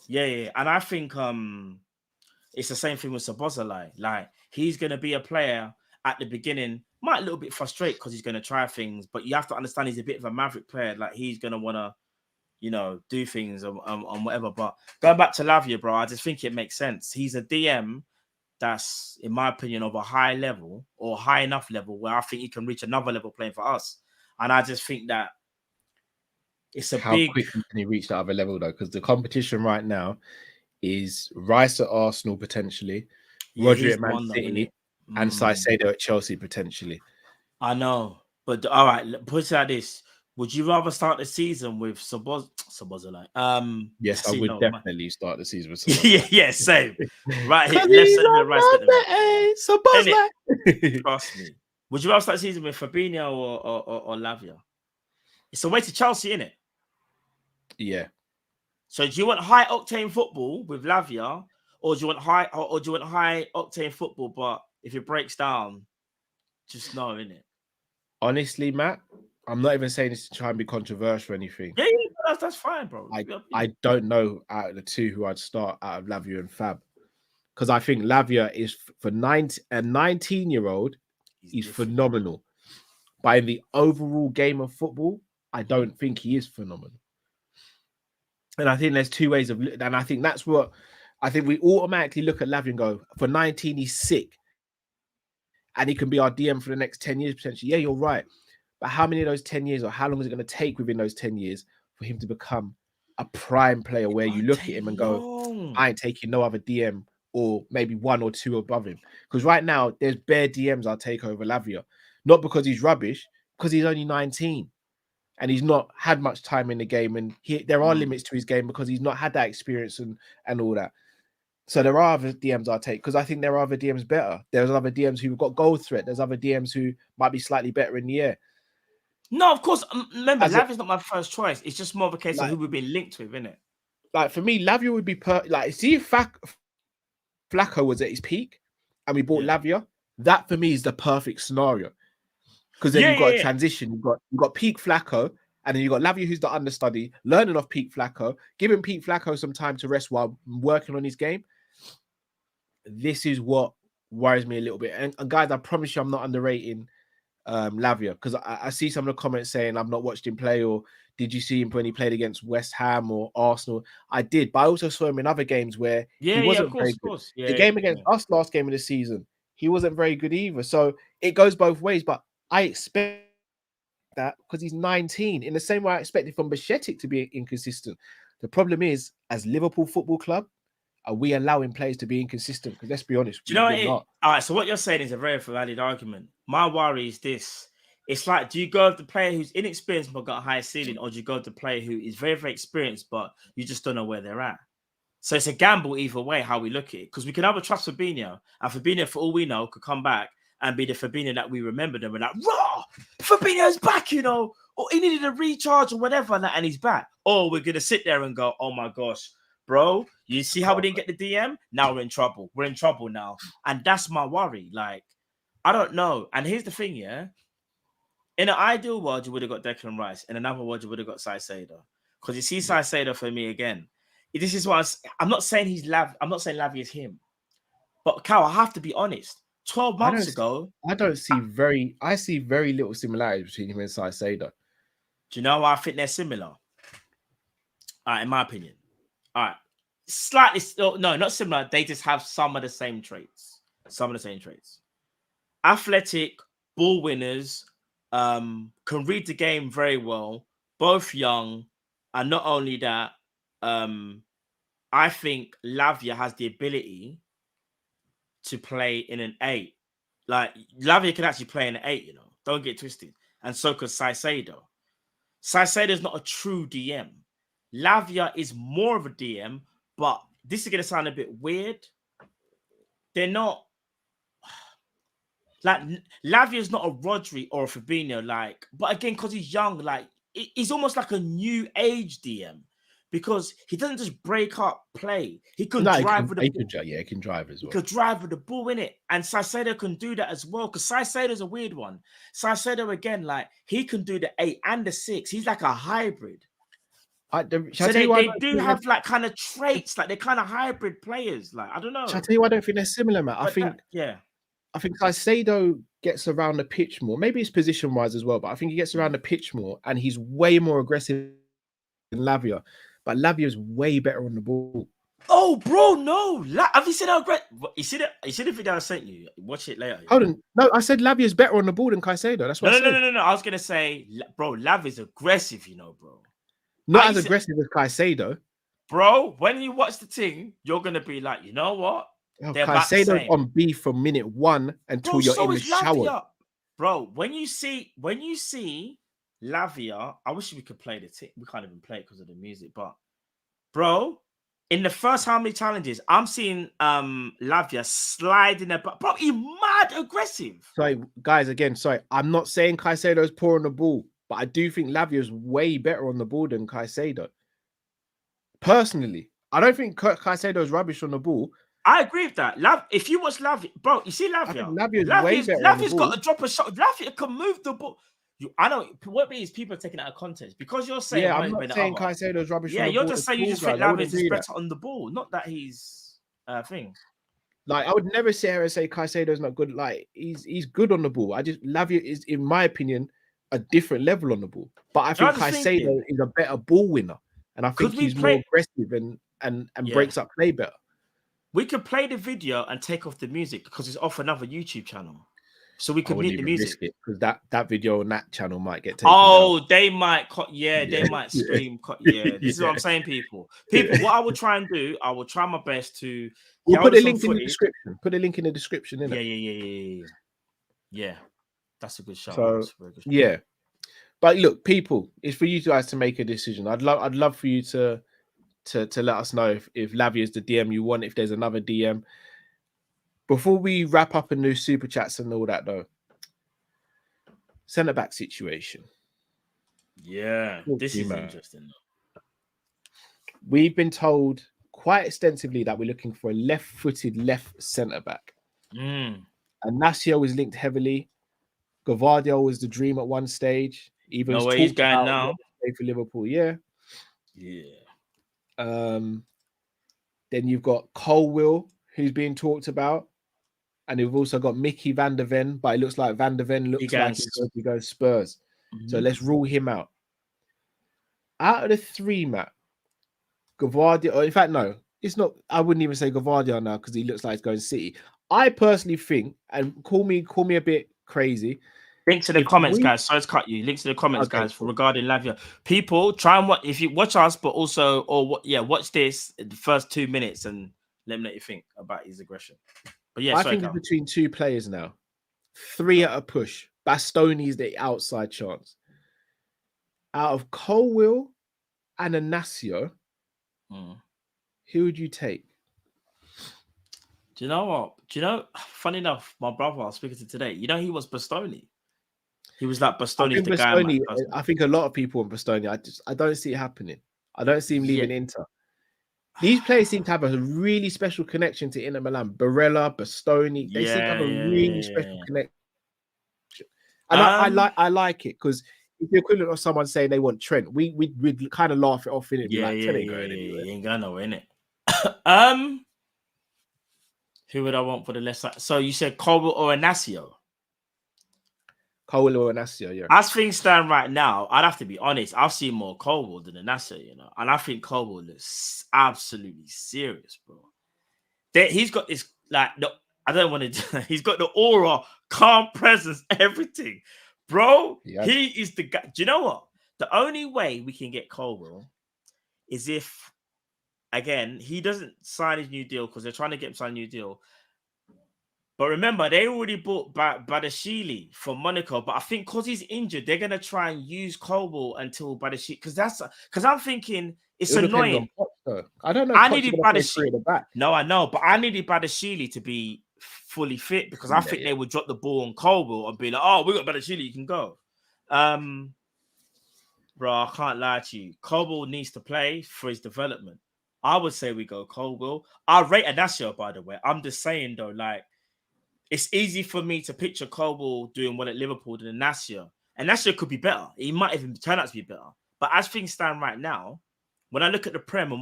and I think it's the same thing with Szoboszlai. Like, he's gonna be a player at the beginning, might a little bit frustrate because he's gonna try things, but you have to understand he's a bit of a maverick player. Like, he's gonna wanna, do things on whatever. But going back to Lavia, bro, I just think it makes sense. He's a DM that's, in my opinion, of a high level or high enough level where I think he can reach another level playing for us. And I just think that it's How quickly can he reach that other level though? Because the competition right now is Rice at Arsenal potentially, Rodri at Man City, and Caicedo at Chelsea potentially. I know, but all right, put it like this: would you rather start the season with Szoboszlai? Yes, I would definitely start the season with Szoboszlai. yeah, same. Right here, left center, right center. Trust me. Would you rather start the season with Fabinho or Lavia? It's a way to Chelsea, innit? Yeah. So do you want high octane football with Lavia, or do you want high octane football? But if it breaks down, just know, innit? Honestly, Matt, I'm not even saying this to try and be controversial or anything. Yeah, that's fine, bro. I don't know out of the two who I'd start out of Lavia and Fab, because I think Lavia is for a 19-year-old. He's phenomenal, but in the overall game of football, I don't think he is phenomenal. And I think there's two ways of, and I think that's what I think we automatically look at Lavia and go, for 19, he's sick, and he can be our DM for the next 10 years potentially. Yeah, you're right. But how many of those 10 years, or how long is it going to take within those 10 years for him to become a prime player where you look at him and go, I ain't taking no other DM or maybe one or two above him? Because right now, there's bare DMs I'll take over Lavia. Not because he's rubbish, because he's only 19 and he's not had much time in the game. And there are limits to his game because he's not had that experience and all that. So there are other DMs I'll take, because I think there are other DMs better. There's other DMs who've got goal threat. There's other DMs who might be slightly better in the air. No, of course. Remember, Lavia's not my first choice. It's just more of a case of who we've been linked with, isn't it? Like, for me, Lavia would be see if Flacco was at his peak and we bought Lavia, that for me is the perfect scenario. Because then you've got a transition. You've got peak Flacco, and then you've got Lavia, who's the understudy, learning off peak Flacco, giving peak Flacco some time to rest while working on his game. This is what worries me a little bit. And guys, I promise you I'm not underrating Lavia, because I see some of the comments saying I've not watched him play, or did you see him when he played against West Ham or Arsenal? I did, but I also saw him in other games where he wasn't very good. The game against us last game of the season, he wasn't very good either. So it goes both ways, but I expect that because he's 19, in the same way I expected from Bajcetic to be inconsistent. The problem is, as Liverpool Football Club, are we allowing players to be inconsistent? Because let's be honest, do you know what? All right, so what you're saying is a very valid argument. My worry is this: it's like, do you go with the player who's inexperienced but got a higher ceiling, or do you go with the player who is very, very experienced but you just don't know where they're at? So it's a gamble either way how we look at it, because we can either trust Fabinho, and Fabinho, for all we know, could come back and be the Fabinho that we remembered, and we're like, raw, Fabinho's back, or he needed a recharge or whatever, and he's back. Or we're gonna sit there and go, oh my gosh, bro, you see how we didn't get the DM? Now we're in trouble. We're in trouble now. And that's my worry. Like, I don't know. And here's the thing, yeah. In an ideal world, you would have got Declan Rice. In another world, you would have got Caicedo. Because you see Caicedo for me again. This is what I'm not saying he's I'm not saying Lavia is him. But Cal, I have to be honest. 12 months ago, I see very little similarities between him and Caicedo. Do you know why I think they're similar? In my opinion. All right. Slightly, no, not similar. They just have some of the same traits. Athletic, ball winners, can read the game very well, both young. And not only that, I think Lavia has the ability to play in an 8. Like, Lavia can actually play in an 8, Don't get twisted. And so could Caicedo. Caicedo is not a true DM. Lavia is more of a DM, but this is going to sound a bit weird. They're not... like Lavia's not a Rodri or a Fabinho, like, but again, because he's young, like he's almost like a new age DM because he doesn't just break up play. He can drive with the ball. He can drive as well. He could drive with the ball in it, and Caicedo can do that as well. Because Caicedo's a weird one. Caicedo again, like he can do the 8 and the 6. He's like a hybrid. So they do have like kind of traits, like they're kind of hybrid players. Like I don't know. Shall I tell you why I don't think they're similar, Matt? I think Caicedo gets around the pitch more. Maybe it's position wise as well, but I think he gets around the pitch more, and he's way more aggressive than Lavia. But Lavia's way better on the ball. Oh, bro, no. Have you seen how great? You see the video I sent you? Watch it later. Hold on. No, I said Lavia's better on the ball than Caicedo. That's what I said. No. I was going to say, bro, Lavia's aggressive, you know, bro. Not as aggressive as Caicedo. Bro, when you watch the thing, you're going to be like, you know what? Caicedo's on B from minute 1 until you're in the shower. Bro, when you see Lavia, I wish we could play the thing. We can't even play it because of the music, but bro, in the first how many challenges, I'm seeing Lavia sliding about. Bro, he's mad aggressive. Sorry, guys, again, sorry. I'm not saying Caicedo's poor on the ball, but I do think Lavia's way better on the ball than Caicedo. Personally, I don't think Caicedo's rubbish on the ball. I agree with that. If you watch Lavia, bro, you see Lavia. Lavia's way better. Lavia's got to drop a shot. Lavia can move the ball. I know what means people are taking it out of context because you're saying. Yeah, I'm not saying Caicedo's rubbish. Yeah, you're just saying you just think Lavia's is better on the ball, not that he's thing. Like I would never sit here and say Caicedo's not good. Like he's good on the ball. Lavia is, in my opinion, a different level on the ball. But I think Caicedo is a better ball winner, and I think he's more aggressive and breaks up play better. We could play the video and take off the music because it's off another YouTube channel. So we could mute the music because that video on that channel might get taken. Down. They might they might scream. This is what I'm saying, people. What I will try and do, I will try my best to. We'll put a link in the description. Put a link in the description. Yeah. That's a good shout. So yeah, but look, people, it's for you guys to make a decision. I'd love for you to let us know if Lavia is the DM you want. If there's another DM. Before we wrap up and do super chats and all that, though, centre back situation. Yeah, this is interesting. We've been told quite extensively that we're looking for a left-footed left centre back. And Nacio is linked heavily. Gavardio was the dream at one stage. Even no way he's going now. For Liverpool, yeah. Then you've got Colwill, who's being talked about. And we've also got Mickey van der Ven, but it looks like Van der Ven looks like he's going to go Spurs. So let's rule him out. Out of the 3, Matt, Gavardia, or in fact, no, it's not. I wouldn't even say Gavardia now because he looks like he's going City. I personally think, and call me a bit crazy. Link to the comments, guys. So let's cut you. Links to the comments, guys, regarding Lavia. People, try and watch if you watch us, but also watch this in the first 2 minutes and let me know what you think about his aggression. But yeah, I think it's between 2 players now. 3 at a push. Bastoni's the outside chance. Out of Colwill and Inacio, who would you take? Do you know what? Funny enough, my brother I was speaking to today, he was Bastoni. He was like Bastoni's the guy. I think a lot of people want Bastoni. I don't see it happening. I don't see him leaving Inter. These players seem to have a really special connection to Inter Milan. Barella, Bastoni, they seem to have a really special connection. And I like it because it's the equivalent of someone saying they want Trent. We'd kind of laugh it off in it. Trent ain't going anywhere. He ain't going nowhere, innit? Who would I want for the left side? So you said Colwill or Inacio? Colwill or Inacio, yeah. As things stand right now, I'd have to be honest. I've seen more Colwill than Inacio, and I think Colwill looks absolutely serious, bro. He's got this he's got the aura, calm presence, everything, bro. Yeah. He is the guy. Do you know what? The only way we can get Colwill is if, again, he doesn't sign his new deal because they're trying to get him to sign a new deal. But remember, they already bought Badashili from Monaco. But I think because he's injured, they're gonna try and use Colwill until Badashili. Because I'm thinking it's annoying. I don't know. I needed Badashili. No, I know, but I needed Badashili to be fully fit because I think they would drop the ball on Colwell and be like, "Oh, we got better chili, you can go." Bro, I can't lie to you. Colwell needs to play for his development. I would say we go Colwell. I rate Inacio, by the way. I'm just saying though, like it's easy for me to picture Colwell doing well at Liverpool than Inacio. Inacio could be better. He might even turn out to be better. But as things stand right now, when I look at the Prem and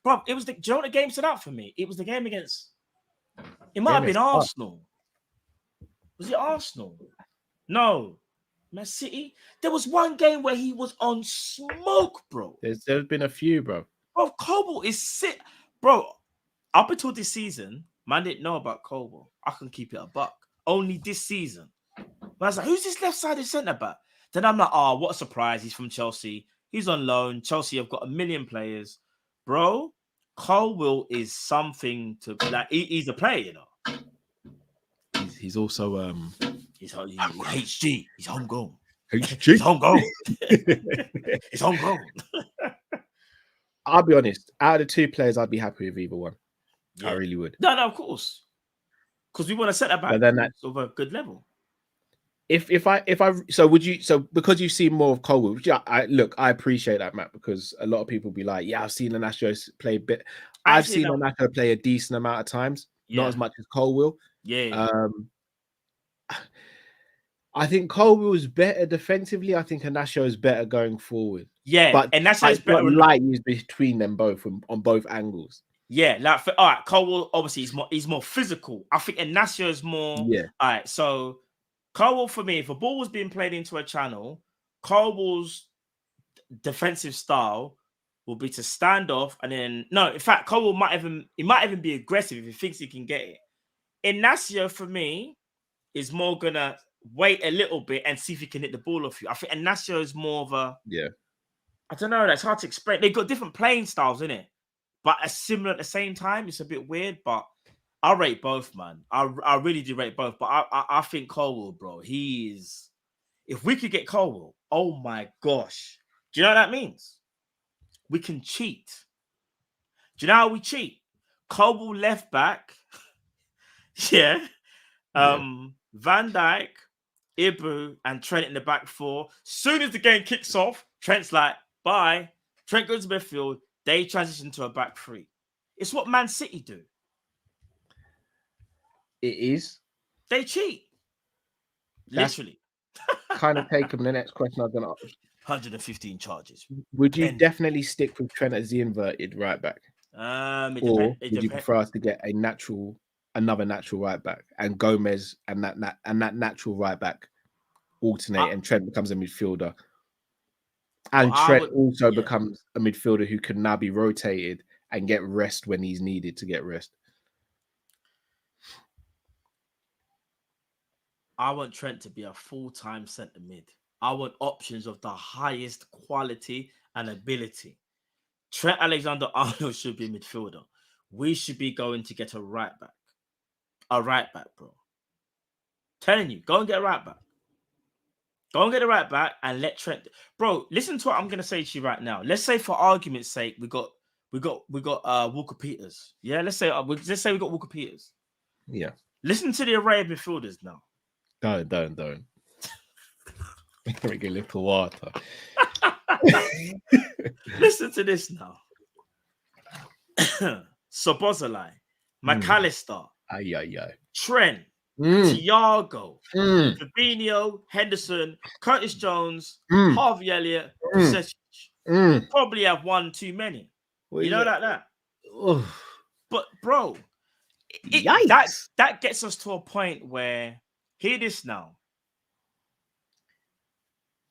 bro, it was do you know what the game stood out for me? It was the game against. It might have been Arsenal. Was it Arsenal? No. Man City. There was one game where he was on smoke, bro. There's been a few, bro. Bro, Colwell is sick. Bro, up until this season, man didn't know about Colwell. I can keep it a buck. Only this season. But I was like, who's this left-sided centre-back? Then I'm like, oh, what a surprise. He's from Chelsea. He's on loan. Chelsea have got 1 million players. Bro, Colwell is something to... like. He's a player, you know. He's also... He's HG. He's homegrown. HG? He's homegrown. He's homegrown. I'll be honest. Out of the two players, I'd be happy with either one. Yeah. I really would. No, of course. Because we want to set that back of a good level. So because you've seen more of Colwell, I appreciate that, Matt, because a lot of people be like, yeah, I've seen Inacio play a bit. I've seen Inacio play a decent amount of times, not as much as Colwell. Yeah. I think Colwell is better defensively. I think Inacio is better going forward. Yeah, but Inacio is better. Light use between them both on both angles. Yeah, like all right, Colwell obviously he's more physical. I think Inacio is more. Yeah. All right, so Colwell for me, if a ball was being played into a channel, Colwell's defensive style will be to stand off and then in fact, Colwell might even be aggressive if he thinks he can get it. Inacio for me is more gonna wait a little bit and see if he can hit the ball off you. I think Inacio is more of a I don't know. That's hard to explain. They've got different playing styles, innit? But are similar at the same time. It's a bit weird, but I rate both, man. I really do rate both. But I think Colwell, bro, he is. If we could get Colwell, oh my gosh. Do you know what that means? We can cheat. Do you know how we cheat? Colwell left back. Yeah. Van Dijk, Ibu, and Trent in the back four. Soon as the game kicks off, Trent's like, bye. Trent goes to midfield. They transition to a back three. It's what Man City do. It is. They cheat. Literally. Kind of take them. The next question I'm going to ask. 115 charges. Would you definitely stick with Trent as the inverted right back? Or would you prefer us to get another natural right back and Gomez and that natural right back alternate and Trent becomes a midfielder? And Trent also becomes a midfielder who can now be rotated and get rest when he's needed to get rest. I want Trent to be a full-time centre mid. I want options of the highest quality and ability. Trent Alexander-Arnold should be a midfielder. We should be going to get a right back. A right back, bro. Telling you, go and get a right back. Go and get a right back and let Trent. Bro, listen to what I'm gonna say to you right now. Let's say, for argument's sake, we got Walker Peters. Yeah, let's say we got Walker Peters. Yeah. Listen to the array of midfielders now. Don't. Get a little water. Listen to this now. Szoboszlai, McAllister, Trent, Thiago, Fabinho, Henderson, Curtis Jones, Harvey Elliott, probably have one too many. You know that. But bro, that gets us to a point where, hear this now.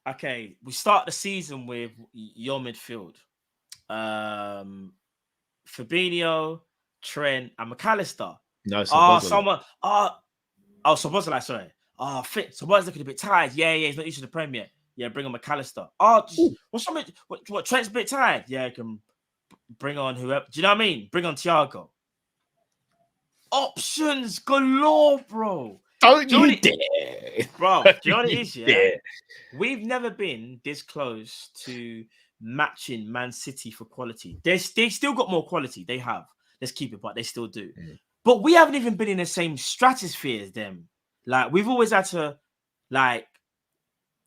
Okay, we start the season with your midfield. Fabinho, Trent, and McAllister. No, Szoboszlai, sorry. Fit. Szoboszlai's looking a bit tired. Yeah, he's not used to the Premier. Yeah, bring on McAllister. What Trent's a bit tired. Yeah, you can bring on whoever. Do you know what I mean? Bring on Thiago. Options galore, bro. Don't you dare. Bro, do you know what it is, yeah? We've never been this close to matching Man City for quality. They still got more quality. They have. Let's keep it, but they still do. But we haven't even been in the same stratosphere as them. Like, we've always had to, like,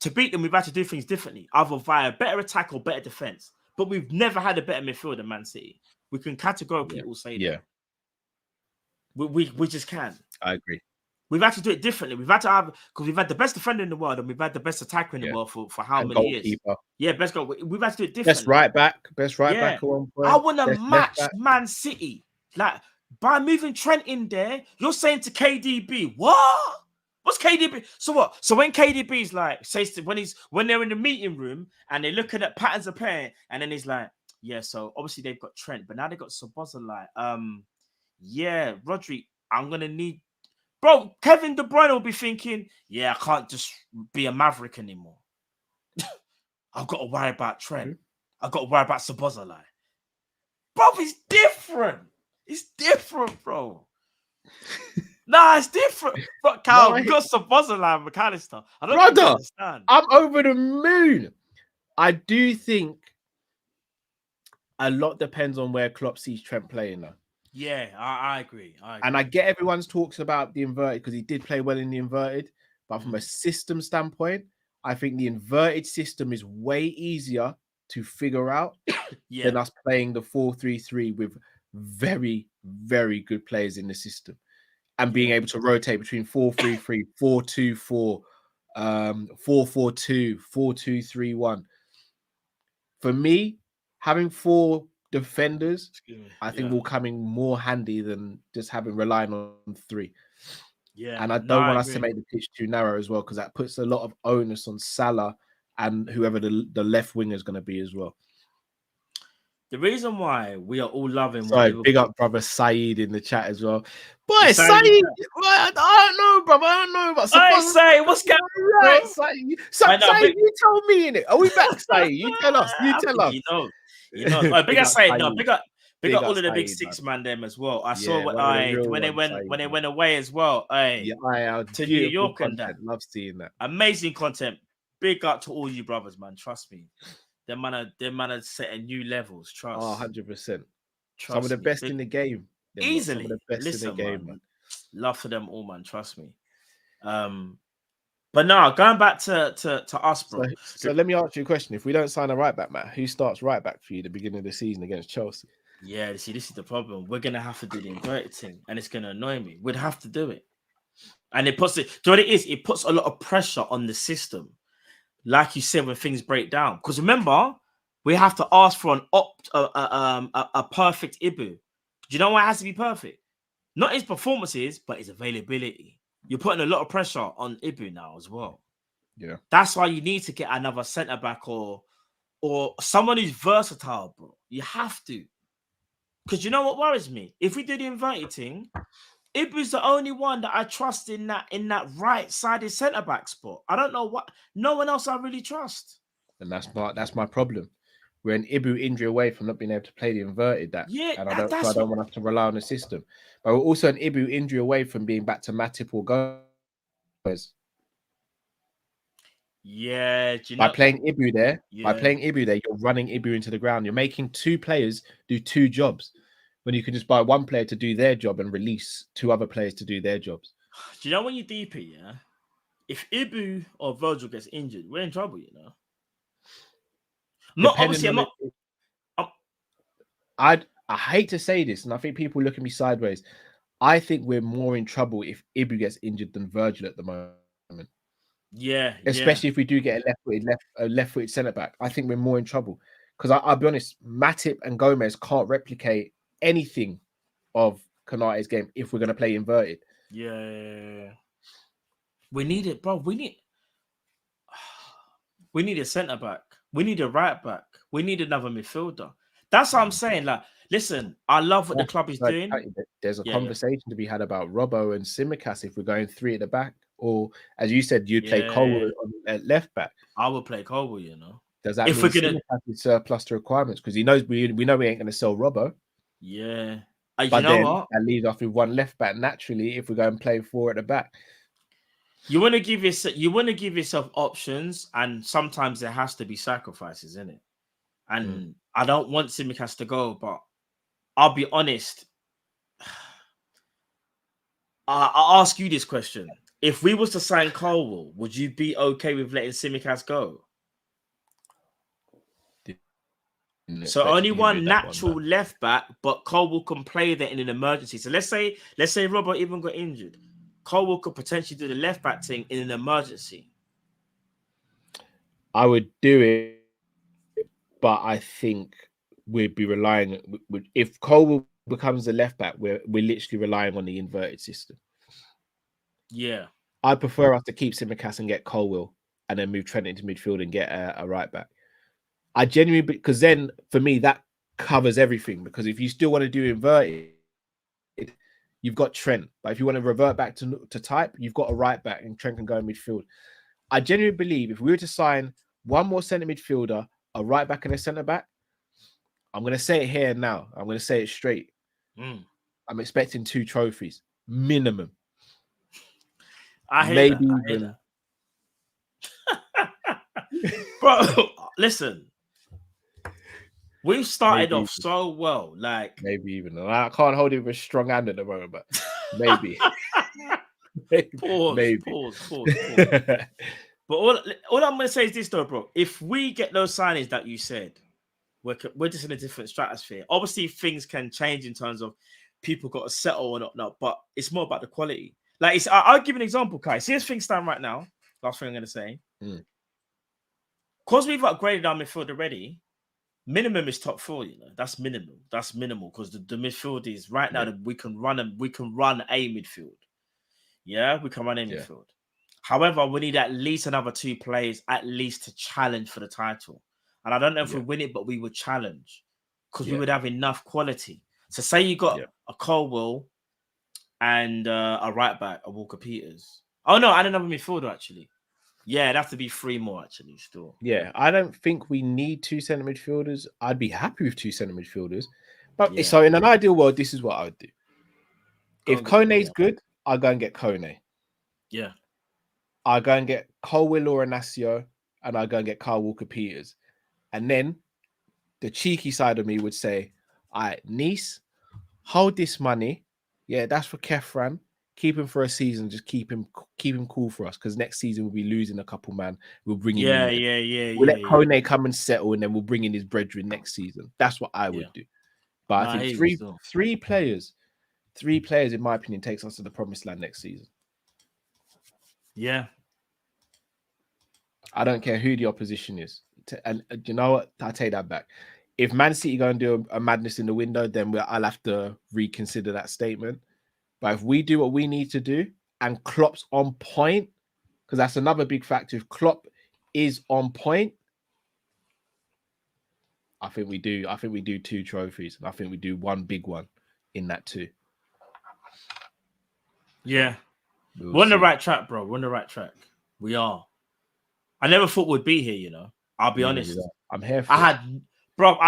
to beat them, we've had to do things differently, either via better attack or better defense. But we've never had a better midfield than Man City. We can categorically all say that. We just can. I agree. We've had to do it differently. We've had to have, because we've had the best defender in the world and we've had the best attacker in the world for how And many years? goalkeeper. Yeah, best goal. We've had to do it differently. Best right back at one point. I want to Best match left back. Man City. Like, by moving Trent in there, you're saying to KDB, what? What's KDB? So what? So when KDB's like, when they're in the meeting room and they're looking at patterns of play, and then he's like, yeah, so obviously they've got Trent, but now they've got Szoboszlai. Yeah, Rodri, I'm gonna need, bro. Kevin De Bruyne will be thinking, yeah, I can't just be a maverick anymore. I've got to worry about Trent. I've got to worry about Szoboszlai. Bro, it's different. It's different, bro. Nah, it's different. But Cal, we got Szoboszlai and McAllister. I don't think you understand. I'm over the moon. I do think a lot depends on where Klopp sees Trent playing now. Yeah, I agree. And I get everyone's talks about the inverted because he did play well in the inverted. But from a system standpoint, I think the inverted system is way easier to figure out than us playing the 4-3-3 with very, very good players in the system and being able to rotate between 4-3-3, 4-2-4, 4-4-2, 4-2-3-1. For me, having 4 defenders, I think will come in more handy than just relying on 3. Yeah, and I don't want us to make the pitch too narrow as well, because that puts a lot of onus on Salah and whoever the left winger is going to be as well. The reason why we are all loving, big up brother Saeed in the chat as well. Boy, Saeed, I don't know, brother. I don't know, but Say what's going on? Saeed, you told me in it. Are we back, Saeed? You tell us. You tell us. You know. Big up Saeed. No, big up all of the big six man them as well. I saw when they went away as well. To New York and that. Love seeing that. Amazing content. Big up to all you brothers, man. Trust me. Them man are setting new levels. Trust. 100%. Some of the best in the game. Easily. Some of the best in the game, man. Love for them all, man. Trust me. But now going back to us, bro. So let me ask you a question. If we don't sign a right back, Matt, who starts right back for you at the beginning of the season against Chelsea? Yeah, see, this is the problem. We're gonna have to do the inverted thing, and it's gonna annoy me. We'd have to do it, and it puts it. Do you know what it is? It puts a lot of pressure on the system, like you said, when things break down. Because remember, we have to ask for a perfect Ibu. Do you know why it has to be perfect? Not his performances, but his availability. You're putting a lot of pressure on Ibu now as well. Yeah, that's why you need to get another centre back or someone who's versatile, bro. You have to. Because you know what worries me? If we do the inverted thing, Ibu's the only one that I trust in that right-sided centre-back spot. I don't know what. No one else I really trust. And that's my problem. We're an Ibu injury away from not being able to play the inverted and I don't want us to rely on the system. But we're also an Ibu injury away from being back to Matip or Gomez. Yeah, by playing Ibu there, you're running Ibu into the ground. You're making 2 players do 2 jobs when you can just buy 1 player to do their job and release 2 other players to do their jobs. Do you know when you deep it, if Ibu or Virgil gets injured, we're in trouble, you know. I hate to say this, and I think people look at me sideways. I think we're more in trouble if Ibu gets injured than Virgil at the moment. Yeah, especially if we do get a left-footed centre back, I think we're more in trouble because I'll be honest, Matip and Gomez can't replicate anything of Konate's game if we're going to play inverted. Yeah, we need it, bro. We need a centre back. We need a right back. We need another midfielder. That's what I'm saying. Like, listen, I love what the club is doing. There's a conversation to be had about Robbo and Tsimikas if we're going 3 at the back. Or, as you said, you'd play Cole at left back. I would play Cole, you know. Does that mean Tsimikas is surplus to requirements? Because he knows we know we ain't going to sell Robbo. Yeah. But you know what? That leaves off with 1 left back naturally if we go and play 4 at the back. You want to give yourself options, and sometimes there has to be sacrifices in it. And I don't want Tsimikas to go, but I'll be honest. I'll ask you this question: if we was to sign Colwell, would you be okay with letting Tsimikas go? So only one natural left back, but Colwell can play there in an emergency. So let's say Robert even got injured. Colwell could potentially do the left back thing in an emergency. I would do it, but I think we'd be relying. If Colwell becomes the left back, we're literally relying on the inverted system. Yeah, I prefer us to keep Tsimikas and get Colwell, and then move Trent into midfield and get a right back. I genuinely, because then for me that covers everything. Because if you still want to do inverted, you've got Trent. But if you want to revert back to type, you've got a right back, and Trent can go in midfield. I genuinely believe if we were to sign one more centre midfielder, a right back, and a centre back, I'm going to say it here now. I'm going to say it straight. I'm expecting 2 trophies minimum. I hear maybe that. even. Bro, listen. We've started Maybe off so well. Like maybe even. I can't hold it with a strong hand at the moment, but maybe. Pause. But all I'm going to say is this, though, bro. If we get those signings that you said, we're just in a different stratosphere. Obviously, things can change in terms of people got to settle or not, but it's more about the quality. Like, I'll give you an example, Kai. See, as things stand right now, last thing I'm going to say, because we've upgraded our midfield already, minimum is top 4. You know, that's minimum. That's minimal because the midfield is right now that we can run a midfield. Yeah, we can run a midfield. However, we need at least another 2 players at least to challenge for the title. And I don't know if we win it, but we would challenge because we would have enough quality. So say you got a Colwell and a right back, a Walker Peters. Oh no, and another midfielder actually. Yeah, it'd have to be 3 more actually still. Yeah, I don't think we need 2 centre midfielders. I'd be happy with 2 centre midfielders. But so in an ideal world, this is what I would do. If Kone's good, I'll go and get Kone. Yeah. I'll go and get Colwell or Inacio, and I'll go and get Kyle Walker-Peters. And then the cheeky side of me would say, all right, Nice, hold this money. Yeah, that's for Kefran. Keep him for a season. Just keep him cool for us because next season we'll be losing a couple, man. We'll bring him in. We'll let Kone come and settle, and then we'll bring in his brethren next season. That's what I would do. But I think three players, in my opinion, takes us to the promised land next season. Yeah. I don't care who the opposition is. And you know what? I take that back. If Man City go and do a madness in the window, then I'll have to reconsider that statement. But if we do what we need to do and Klopp's on point, because that's another big factor. If Klopp is on point, I think we do. I think we do 2 trophies. And I think we do 1 big one in that 2. Yeah. We're on the right track, bro. We're on the right track. We are. I never thought we'd be here, you know. I'll be honest. I'm here for I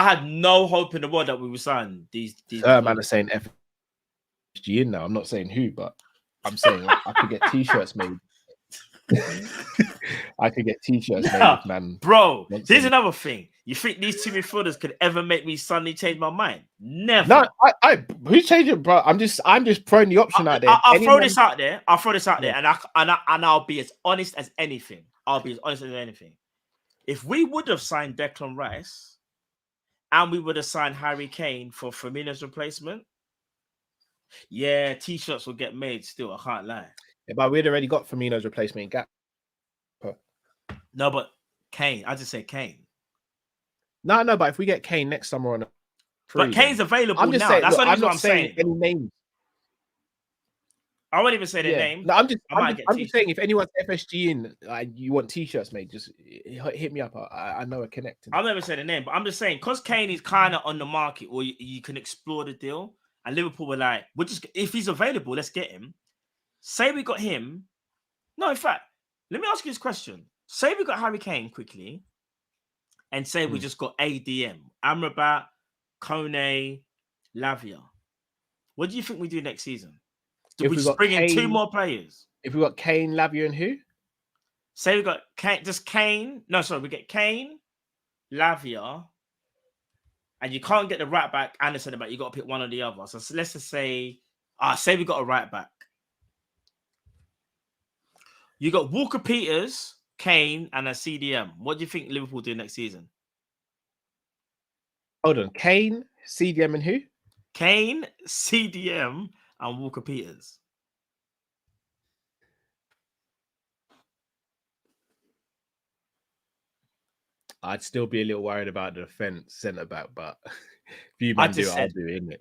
had no hope in the world that we would sign these man are saying FSG in now. I'm not saying who, but I'm saying I could get t-shirts made. I could get t-shirts made, man. Bro, here's another thing. You think these 2 midfielders could ever make me suddenly change my mind? Never. No, who's changing, bro? I'm just throwing the option out there. I'll throw this out there. And I'll be as honest as anything. If we would have signed Declan Rice and we would have signed Harry Kane for Firmino's replacement, yeah, t-shirts will get made still. I can't lie. Yeah, but we'd already got Firmino's replacement in Gap. No, but Kane. I just say Kane. No, but if we get Kane next summer on a free, but Kane's available I'm just now. saying, That's look, what I'm saying. Any names. I won't even say their name. No, I'm just saying if anyone's FSG in, you want t-shirts made, just hit me up. I know a connect. I'll never say the name, but I'm just saying because Kane is kind of on the market, or you can explore the deal. And Liverpool were like, if he's available, let's get him. Say we got him. No, in fact, let me ask you this question. Say we got Harry Kane quickly, and say we just got ADM, Amrabat, Kone, Lavia. What do you think we do next season? Do we just bring in 2 more players? If we got Kane, Lavia, and who? Say we got Kane, just Kane. No, sorry, we get Kane, Lavia, and you can't get the right back and the centre back. You got to pick one or the other. So let's just say we got a right back. You got Walker Peters, Kane, and a CDM. What do you think Liverpool do next season? Hold on. Kane, CDM, and who? Kane, CDM, and Walker Peters. I'd still be a little worried about the defense centre back, but if you man do it, I'll do it, innit?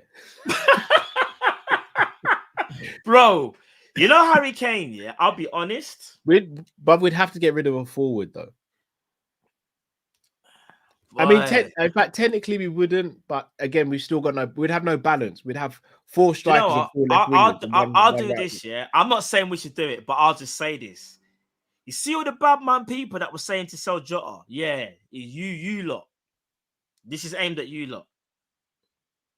Bro, you know Harry Kane, yeah? I'll be honest. We'd have to get rid of a forward, though. Boy. I mean, in fact, technically we wouldn't, but again, we've still got we'd have no balance. We'd have 4 strikers and 4 left wingers. I'll do this, yeah? I'm not saying we should do it, but I'll just say this. You see all the bad man people that were saying to sell Jota? Yeah, you lot. This is aimed at you lot.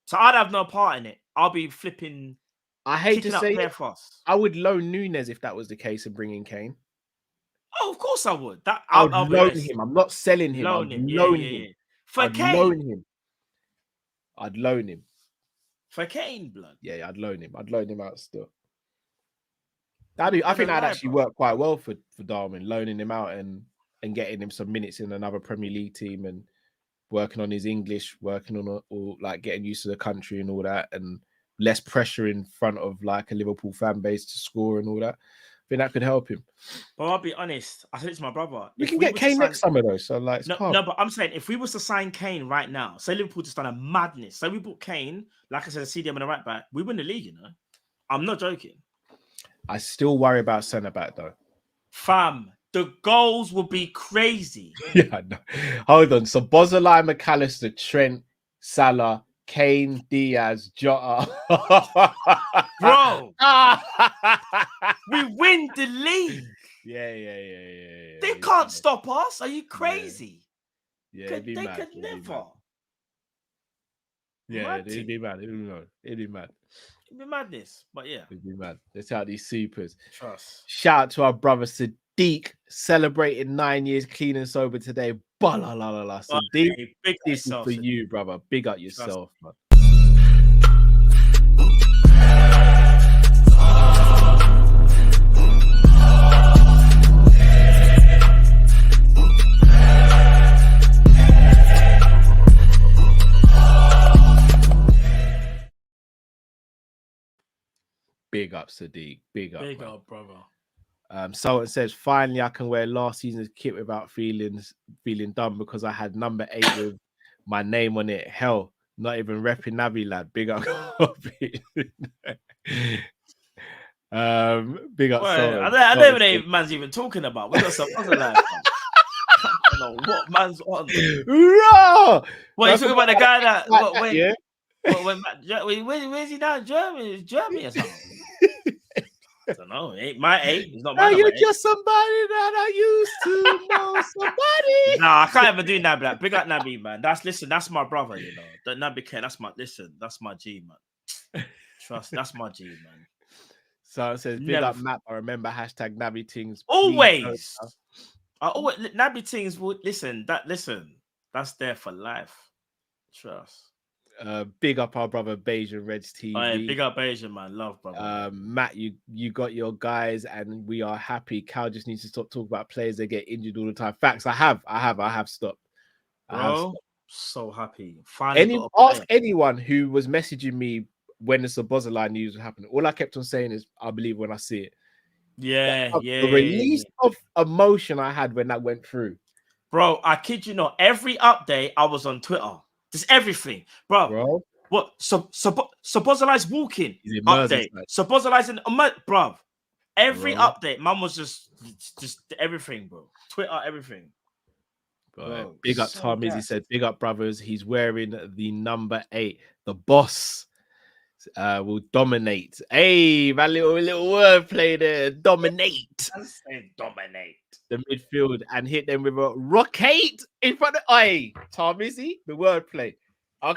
So I'd have no part in it. I'll be flipping. I hate to say it, I would loan Nunes if that was the case and bring in Kane. Oh, of course I would. I'll loan him. I'm not selling him. I'd loan him. For Kane. I'd loan him. For Kane, blood. Yeah, I'd loan him. I'd loan him out still. I think that'd actually work quite well for Darwin, loaning him out and getting him some minutes in another Premier League team and working on his English, working on all like getting used to the country and all that, and less pressure in front of like a Liverpool fan base to score and all that. I think that could help him. Well, I'll be honest. I said it's my brother. We can get Kane next summer though, so like no, but I'm saying if we was to sign Kane right now, say Liverpool just done a madness. Say we bought Kane, like I said, a CDM and a right back, we win the league. You know, I'm not joking. I still worry about centre back though. Fam, the goals will be crazy. Yeah, no. Hold on. So Szoboszlai, McAllister, Trent, Salah, Kane, Diaz, Jota. Bro, we win the league. Yeah. They can't stop us. Are you crazy? Yeah, they could never. Yeah, it'd be mad. It'd be mad. It'd be madness, but yeah. It'd be mad. Let's out these supers. Trust. Shout out to our brother Sadiq, celebrating 9 years clean and sober today. Ba-la-la-la-la. Sadiq, this is for you, brother. Big up yourself, man. Big up, Sadiq. Big up, brother. Someone says, finally, I can wear last season's kit without feeling dumb because I had number 8 with my name on it. Hell, not even repping Navi, lad. Big up. Big up. I don't even know if man's even talking about. We got some other lads. I don't know what man's on. Raw! What, you talking about the guy that... Yeah. Where's he now? Germany or something? I don't know. Ain't my 8. It's not my you're 8. just somebody that I used to know. Somebody. Nah, I can't even do Nabi. Like, big up Nabi, man. That's my brother, you know. That Nabi Ken, that's my G, man. Trust, that's my G, man. So it says, big up Matt. I remember hashtag Nabi Tings. Always. Nabi Tings would listen. That's there for life. Trust. Big up our brother Beige Reds TV. Oh, yeah, big up Beige, man. Love, brother. Matt, you got your guys, and we are happy. Cal just needs to stop talking about players that get injured all the time. Facts. I have stopped. Bro, so happy. Finally, ask anyone who was messaging me when the Szoboszlai news was happening. All I kept on saying is, "I believe when I see it." Yeah. The release of emotion I had when that went through. Bro, I kid you not. Every update, I was on Twitter. Just everything, bro. What? Szoboszlai's walking update. Szoboszlai's in bro. Every update, man was just everything, bro. Twitter, everything. Bro, big up Tom, as he said. Big up, brothers. He's wearing the number 8. The boss will dominate. Hey, my little wordplay there. Dominate. Dominate the midfield and hit them with a rocket in front of Tom, is he? The wordplay. I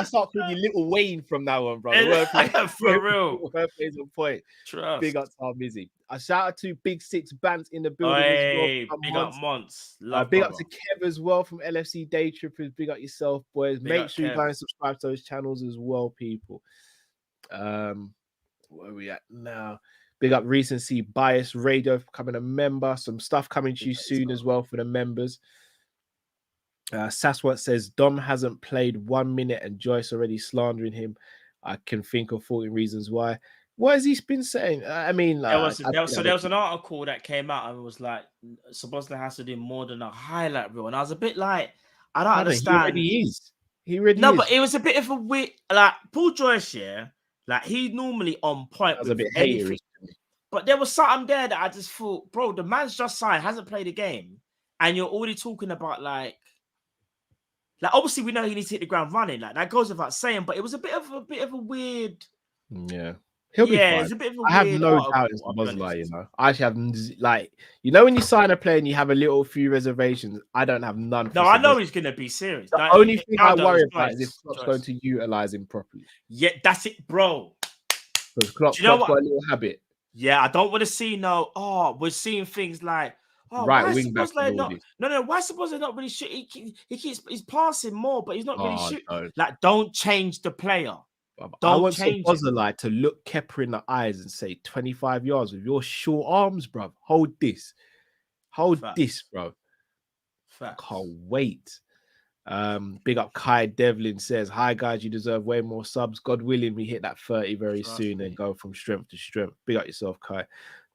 start calling you Little Wayne from now on, bro. Wordplay, for real. Wordplay's on point. Trust. Big up Tom Izzy. A shout out to Big Six Bands in the building as well. Big up Monts. Big up to Kev as well from LFC Day Trippers. Big up yourself, boys. Make sure you guys subscribe to those channels as well, people. Where are we at now? Big up Recency Bias Radio for becoming a member. Some stuff coming to you soon as well for the members. Saswat says Dom hasn't played 1 minute and Joyce already slandering him. I can think of 14 reasons why. What has he been saying? I mean, there was an article that came out and it was like Szoboszlai has to do more than a highlight reel, and I was a bit like, I don't understand. He really no, is. but it was a bit of a weird, like Paul Joyce, yeah, like he's normally on point with anything. But there was something there that I just thought, bro, the man's just signed, hasn't played a game, and you're already talking about like obviously we know he needs to hit the ground running, like that goes without saying. But it was a bit of a weird, yeah. He'll be fine. It's a bit of a I have weird no doubt in Szoboszlai, you know. I actually have, like, you know, when you sign a player and you have a few reservations, I don't have none. No, I know he's going to be serious. The only thing I worry about is if Klopp's going to utilize him properly. Yeah, that's it, bro. Because Klopp's got a little habit. Yeah, I don't want to see we're seeing things like, right wing back. No, why Szoboszlai not really shooting? He's passing more, but he's not really shooting. No. Like, don't change the player. I want Szoboszlai to look Kepa in the eyes and say 25 yards with your short arms, bro. Hold this, bro. Facts. Can't wait. Big up Kai Devlin says, hi guys, you deserve way more subs. God willing, we hit that 30 very soon and go from strength to strength. Big up yourself, Kai.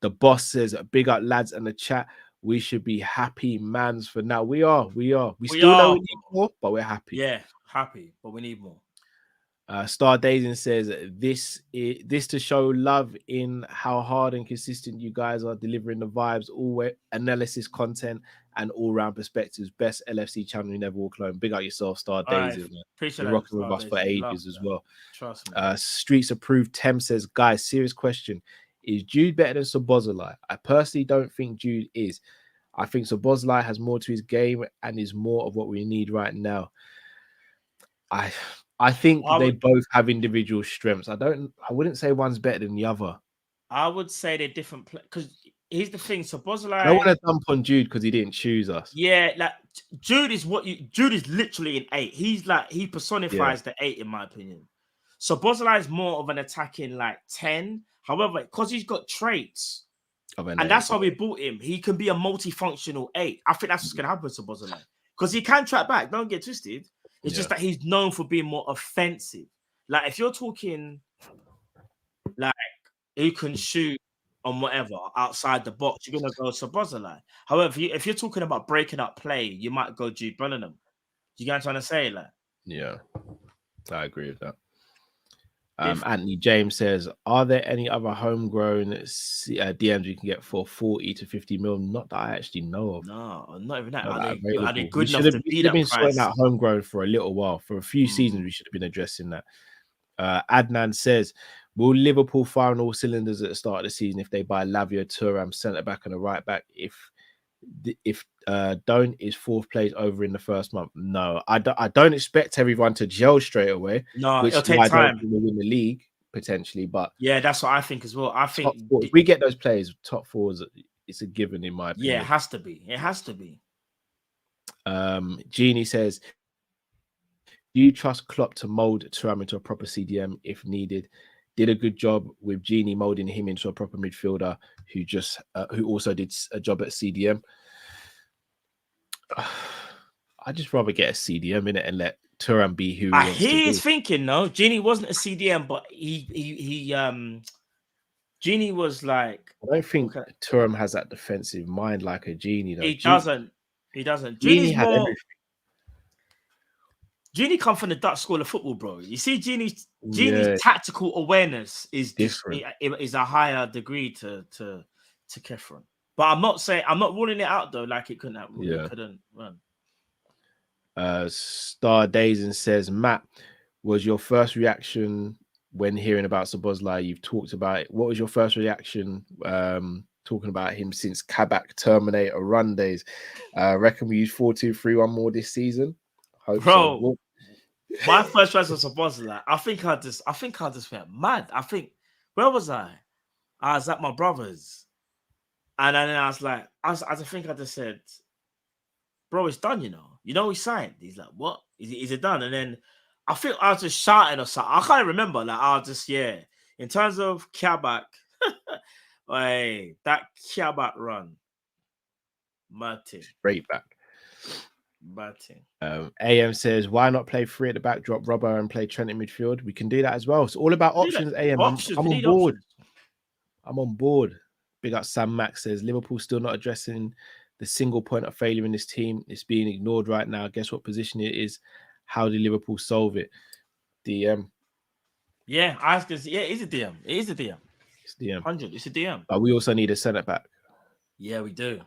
The boss says, big up lads in the chat. We should be happy mans for now. We are. We still know we need more, but we're happy. Yeah, happy, but we need more. Star Dazin says this to show love in how hard and consistent you guys are delivering the vibes, all analysis, content, and all-round perspectives. Best LFC channel you never walk alone. Big up yourself, Star Dazin. Appreciate You're rocking with us for ages as well. Trust me. Streets approved. Tem says, guys, serious question: is Jude better than Szoboszlai? I personally don't think Jude is. I think Szoboszlai has more to his game and is more of what we need right now. I think they both have individual strengths. I wouldn't say one's better than the other. I would say they're different because here's the thing. Szoboszlai, I don't want to dump on Jude because he didn't choose us. Yeah, like Jude is literally an 8. He's like, he personifies the 8 in my opinion. Szoboszlai is more of an attacking like 10. However, because he's got traits, and that's why we bought him. He can be a multifunctional 8. I think that's what's gonna happen to Szoboszlai because he can track back. Don't get twisted. It's just that he's known for being more offensive. Like, if you're talking like who can shoot on whatever outside the box, you're gonna go Szoboszlai. However, if you're talking about breaking up play, you might go Jude Bellingham. You get what I'm trying to say? Like, yeah, I agree with that. Anthony James says, are there any other homegrown DMs you can get for 40 to 50 mil? Not that I actually know of. No, not even that. Are they good enough to be that been price? sorting out homegrown for a little while. For a few seasons, we should have been addressing that. Adnan says, will Liverpool fire on all cylinders at the start of the season if they buy Lavia, Thuram, centre back and a right back? If Don't is 4th place over in the first month? No, I don't expect everyone to gel straight away. No, it'll take time to win the league potentially, but yeah, that's what I think as well. I think if we get those players, top 4s, it's a given in my opinion. Yeah, it has to be. It has to be. Jeannie says, do you trust Klopp to mold Thuram into a proper CDM if needed? Did a good job with Genie molding him into a proper midfielder who also did a job at CDM. I'd just rather get a CDM in it and let Thuram be who he is thinking. No, Genie wasn't a CDM, but Genie was like. I don't think Thuram has that defensive mind like a Genie. Though. He doesn't. Genie had everything. Genie come from the Dutch school of football, bro. You see, Genie's tactical awareness is different. Is a higher degree to Kefren. But I'm not ruling it out though. Like it couldn't happen. It couldn't run. Star Dazin says, Matt, was your first reaction when hearing about Szoboszlai? You've talked about it. What was your first reaction talking about him since Kabak Terminator run days? Reckon we use 4-2-3-1 more this season? Hope bro. So. My first choice was Szoboszlai. I think I just went mad. Where was I? I was at my brother's. And then I was like, I think I just said, bro, it's done, you know. You know he signed. He's like, what? Is it done? And then I think I was just shouting or something. I can't remember. Like, I was just, in terms of Kabak, Hey, that Kiabat run. Martin. Straight back. Martin. AM says, why not play 3 at the back, drop Robbo and play Trent in midfield? We can do that as well. It's all about options, AM. Options. I'm We on need board. options. I'm on board. Big up Sam Max says, Liverpool still not addressing the single point of failure in this team. It's being ignored right now. Guess what position it is? How did Liverpool solve it? DM. Yeah, I was gonna say, yeah, it is a DM. It is a DM. It's DM. 100. It's a DM. But we also need a centre back. Yeah, we do.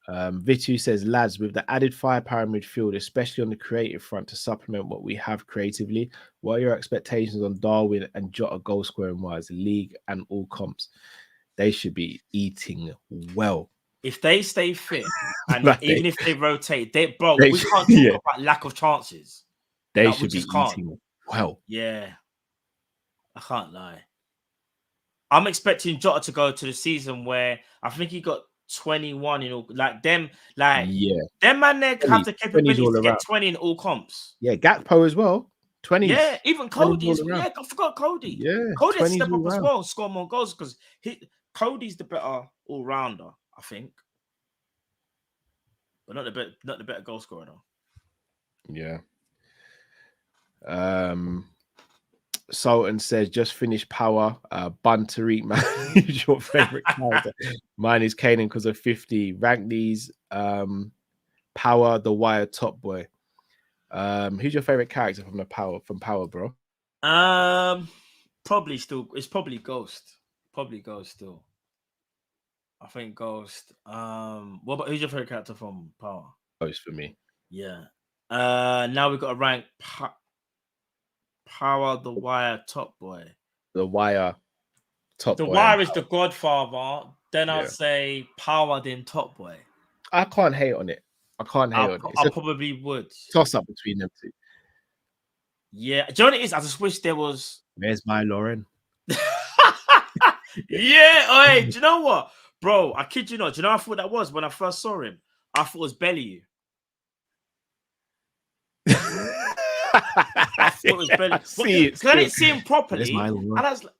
Vitu says, lads, with the added firepower in midfield, especially on the creative front to supplement what we have creatively, what are your expectations on Darwin and Jota goal scoring wise, league and all comps? They should be eating well. If they stay fit, and Like even if they rotate, we can't talk about lack of chances. They should be eating well. Yeah, I can't lie. I'm expecting Jota to go to the season where I think he got 21 in all, them man there have the capability to get 20 in all comps. Yeah, Gakpo as well. 20. Yeah, even Cody. Yeah, I forgot Cody. Yeah, Cody has to step up as well, score more goals because Cody's the better all rounder, I think, but not the better goal scorer though. Yeah. Sultan says, just finished Power. Bun Tariq, man. Who's your favorite character? Mine is Kanan because of 50. Rank these. Power, the Wire, Top Boy. Who's your favorite character from Power, bro? Probably Ghost. Probably Ghost still. I think Ghost. What about who's your favorite character from Power? Ghost for me. Yeah. Now we've got to rank Power, the Wire, Top Boy. The Wire, Top Boy. The Wire is the Godfather. Then I'd say Power, then Top Boy. I can't hate on it. I probably would. Toss up between them two. Yeah. Do you know what it is? I just wish there was. Where's my Lauren? Yeah. Hey, do you know what? Bro, I kid you not. Do you know what I thought that was when I first saw him? I thought it was Bellew. I thought it was Bellew. Because I didn't see him properly. And I was like,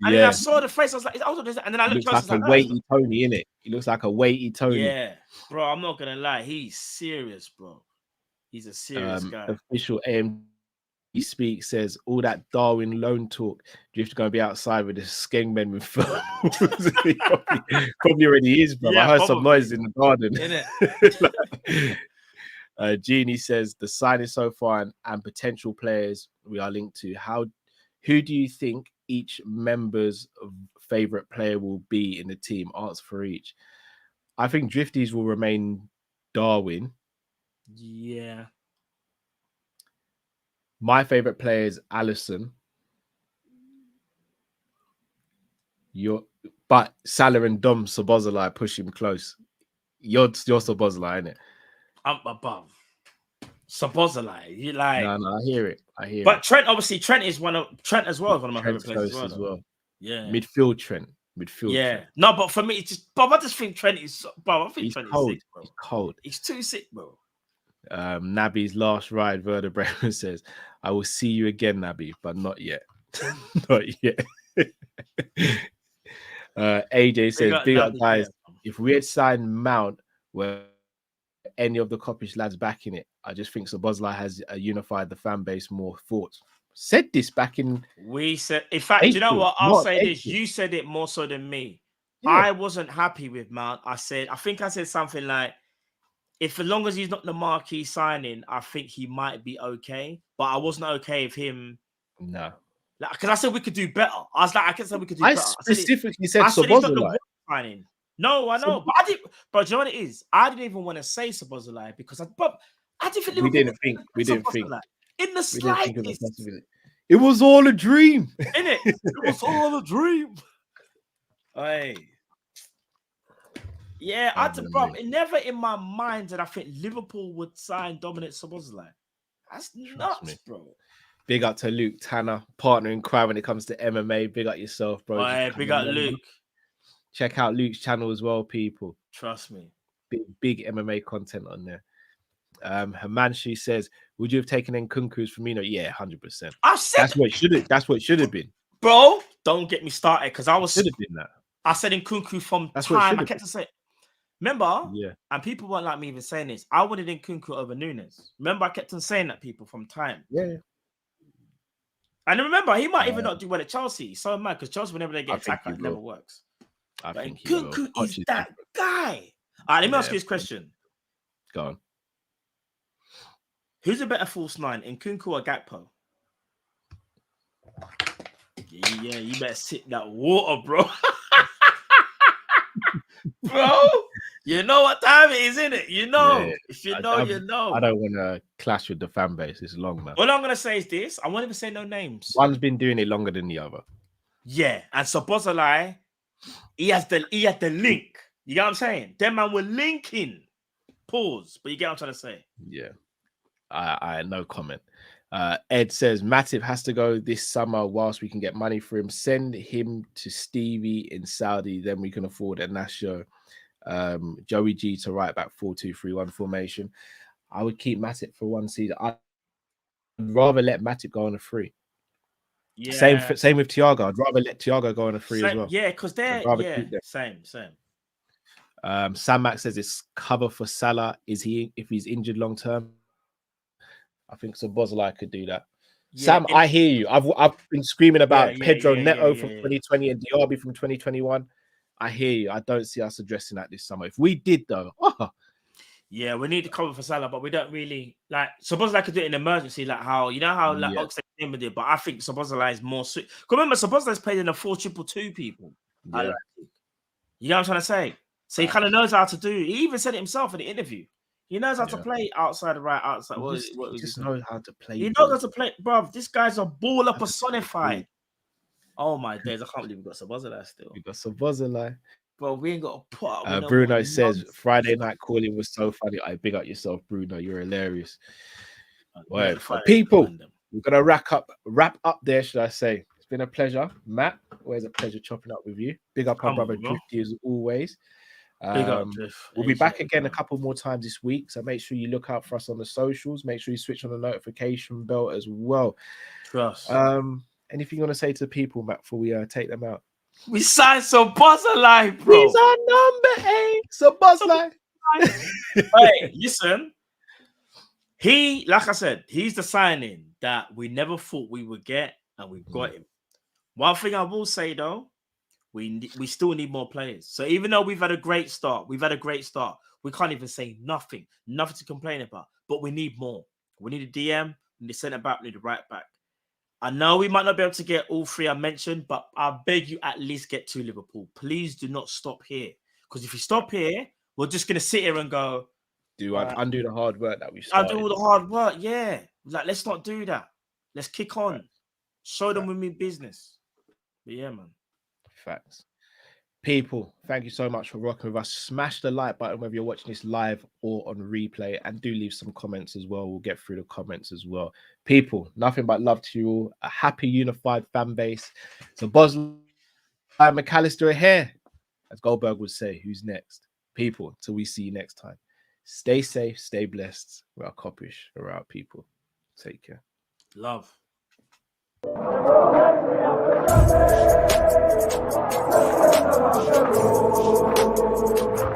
and then I saw the face. I was like, and then I looked close. Like a weighty Tony, innit? He looks like a weighty Tony. Yeah, bro. I'm not gonna lie. He's serious, bro. He's a serious guy. Official AM Speak says all that Darwin loan talk. Do you have to go be outside with the skeng men with phone? probably already is, bro. Yeah, I heard some noise in the garden. Jeannie says the signing so far and potential players we are linked to. Who do you think each member's favorite player will be in the team? Answer for each. I think Drifties will remain Darwin. Yeah. My favorite player is Allison. But Salah and Dom Szoboszlai push him close. You're Szoboszlai, innit? I'm above Szoboszlai. You like? No, I hear it. But Trent, obviously, Trent as well. Is one of my favorite players as well. Yeah, midfield Trent. Yeah, Trent. No, but for me, it's just. But I just think Trent is. Bro, I think he's Trent cold. is sick, bro. He's cold. He's too sick, bro. Nabi's last ride vertebrae says, "I will see you again, Nabi, but not yet, not yet." AJ says, "Big up, guys. If we had signed Mount, were any of the Kopish lads backing it? I just think Szoboszlai has unified the fan base more." Thoughts? Said this back in. We said, in fact, April, you know what? I'll say this. You said it more so than me. Yeah. I wasn't happy with Mount. I think I said something like, if as long as he's not the marquee signing, I think he might be okay. But I wasn't okay with him. No. Because I said we could do better. I was like, I said we could do better. I specifically said Szoboszlai. No, I know. But I didn't. But you know what it is? I didn't even want to say Szoboszlai because I didn't think we didn't think. In the slightest. It was all a dream. Innit? It was all a dream. Hey. Yeah, it never in my mind that I think Liverpool would sign Dominik Szoboszlai. That's nuts, bro. Big up to Luke Tanner, partner in crime when it comes to MMA. Big up yourself, bro. Hey, big up Luke. Check out Luke's channel as well, people. Trust me. Big MMA content on there. Himanshu says, would you have taken Nkunku's Firmino? Yeah, 100%. I said that's what it should have been. Bro, don't get me started because I was should have been that. I said Nkunku from That's what it time. should I have kept on saying, remember? Yeah. And people weren't like me even saying this. I wanted Nkunku over Nunes. Remember, I kept on saying that people from time. Yeah. And remember, he might even not do well at Chelsea. So mad because Chelsea, whenever they I get think attacked, he it never will. works. I But think he will. Nkunku Poch is that different. guy. All right, let me ask Yeah. you this question. Go on. Who's a better false nine, Nkunku or Gakpo? Yeah, you better sip that water, bro. Bro, you know what time it is, innit? You know. Yeah. If you know, you know. I don't want to clash with the fan base. It's long, man. All I'm going to say is this. I won't even say no names. One's been doing it longer than the other. Yeah, and Szoboszlai, he had the link. You get what I'm saying? Them man were linking. Pause. But you get what I'm trying to say? Yeah. I no comment. Ed says Matip has to go this summer whilst we can get money for him. Send him to Stevie in Saudi, then we can afford Inacio. Joey G to right back 4-2-3-1 formation. I would keep Matip for one season. I'd rather let Matip go on a free. Yeah. Same with Thiago. I'd rather let Thiago go on a free as well. Yeah, because they're same. Sam Max says it's cover for Salah. If he's injured long term? I think Szoboszlai could do that. Yeah, Sam, I hear you. I've been screaming about Pedro Neto from 2020 and Diaby from 2021. I hear you. I don't see us addressing that this summer. If we did, though, yeah, we need to cover for Salah, but we don't really like. Szoboszlai could do it in emergency, like how Oxlade did. But I think Szoboszlai is more. Because remember, Szoboszlai's played in a 4-2-2 people. Yeah. You know what I'm trying to say? So he kind of knows how to do. He even said it himself in the interview. He knows how to play outside the right, outside. He just knows how to play. He knows how to play, bro. This guy's a baller personified. Oh my days! I can't believe we got Szoboszlai still. We got Szoboszlai. Bro, we ain't got to put up. Bruno says Friday night calling was so funny. I big up yourself, Bruno. You're hilarious. Well, people, we're gonna wrap up there. Should I say? It's been a pleasure, Matt. Always a pleasure chopping up with you. Big up our brother Drifty as always. We'll be back again a couple more times this week, so make sure you look out for us on the socials. Make sure you switch on the notification bell as well. Trust. Anything you want to say to the people, Matt, before we take them out? We signed Szoboszlai, bro. He's our number 8, Szoboszlai. Hey, listen. He, like I said, he's the signing that we never thought we would get, and we've got him. One thing I will say though. We still need more players. So even though we've had a great start, we can't even say nothing to complain about. But we need more. We need a DM, we need a centre back, we need a right back. I know we might not be able to get all three I mentioned, but I beg you at least get to Liverpool. Please do not stop here. Because if you stop here, we're just going to sit here and go... undo the hard work that we started. Undo all the hard work, yeah. Like, let's not do that. Let's kick on. Right. Show them we mean business. But yeah, man. Facts. People, thank you so much for rocking with us. Smash the like button whether you're watching this live or on replay, and do leave some comments as well. We'll get through the comments as well. People, nothing but love to you all. A happy, unified fan base. So Szoboszlai, McAllister are here. As Goldberg would say, who's next? People, till we see you next time. Stay safe, stay blessed. We're out Kopish. We're out, people. Take care. Love.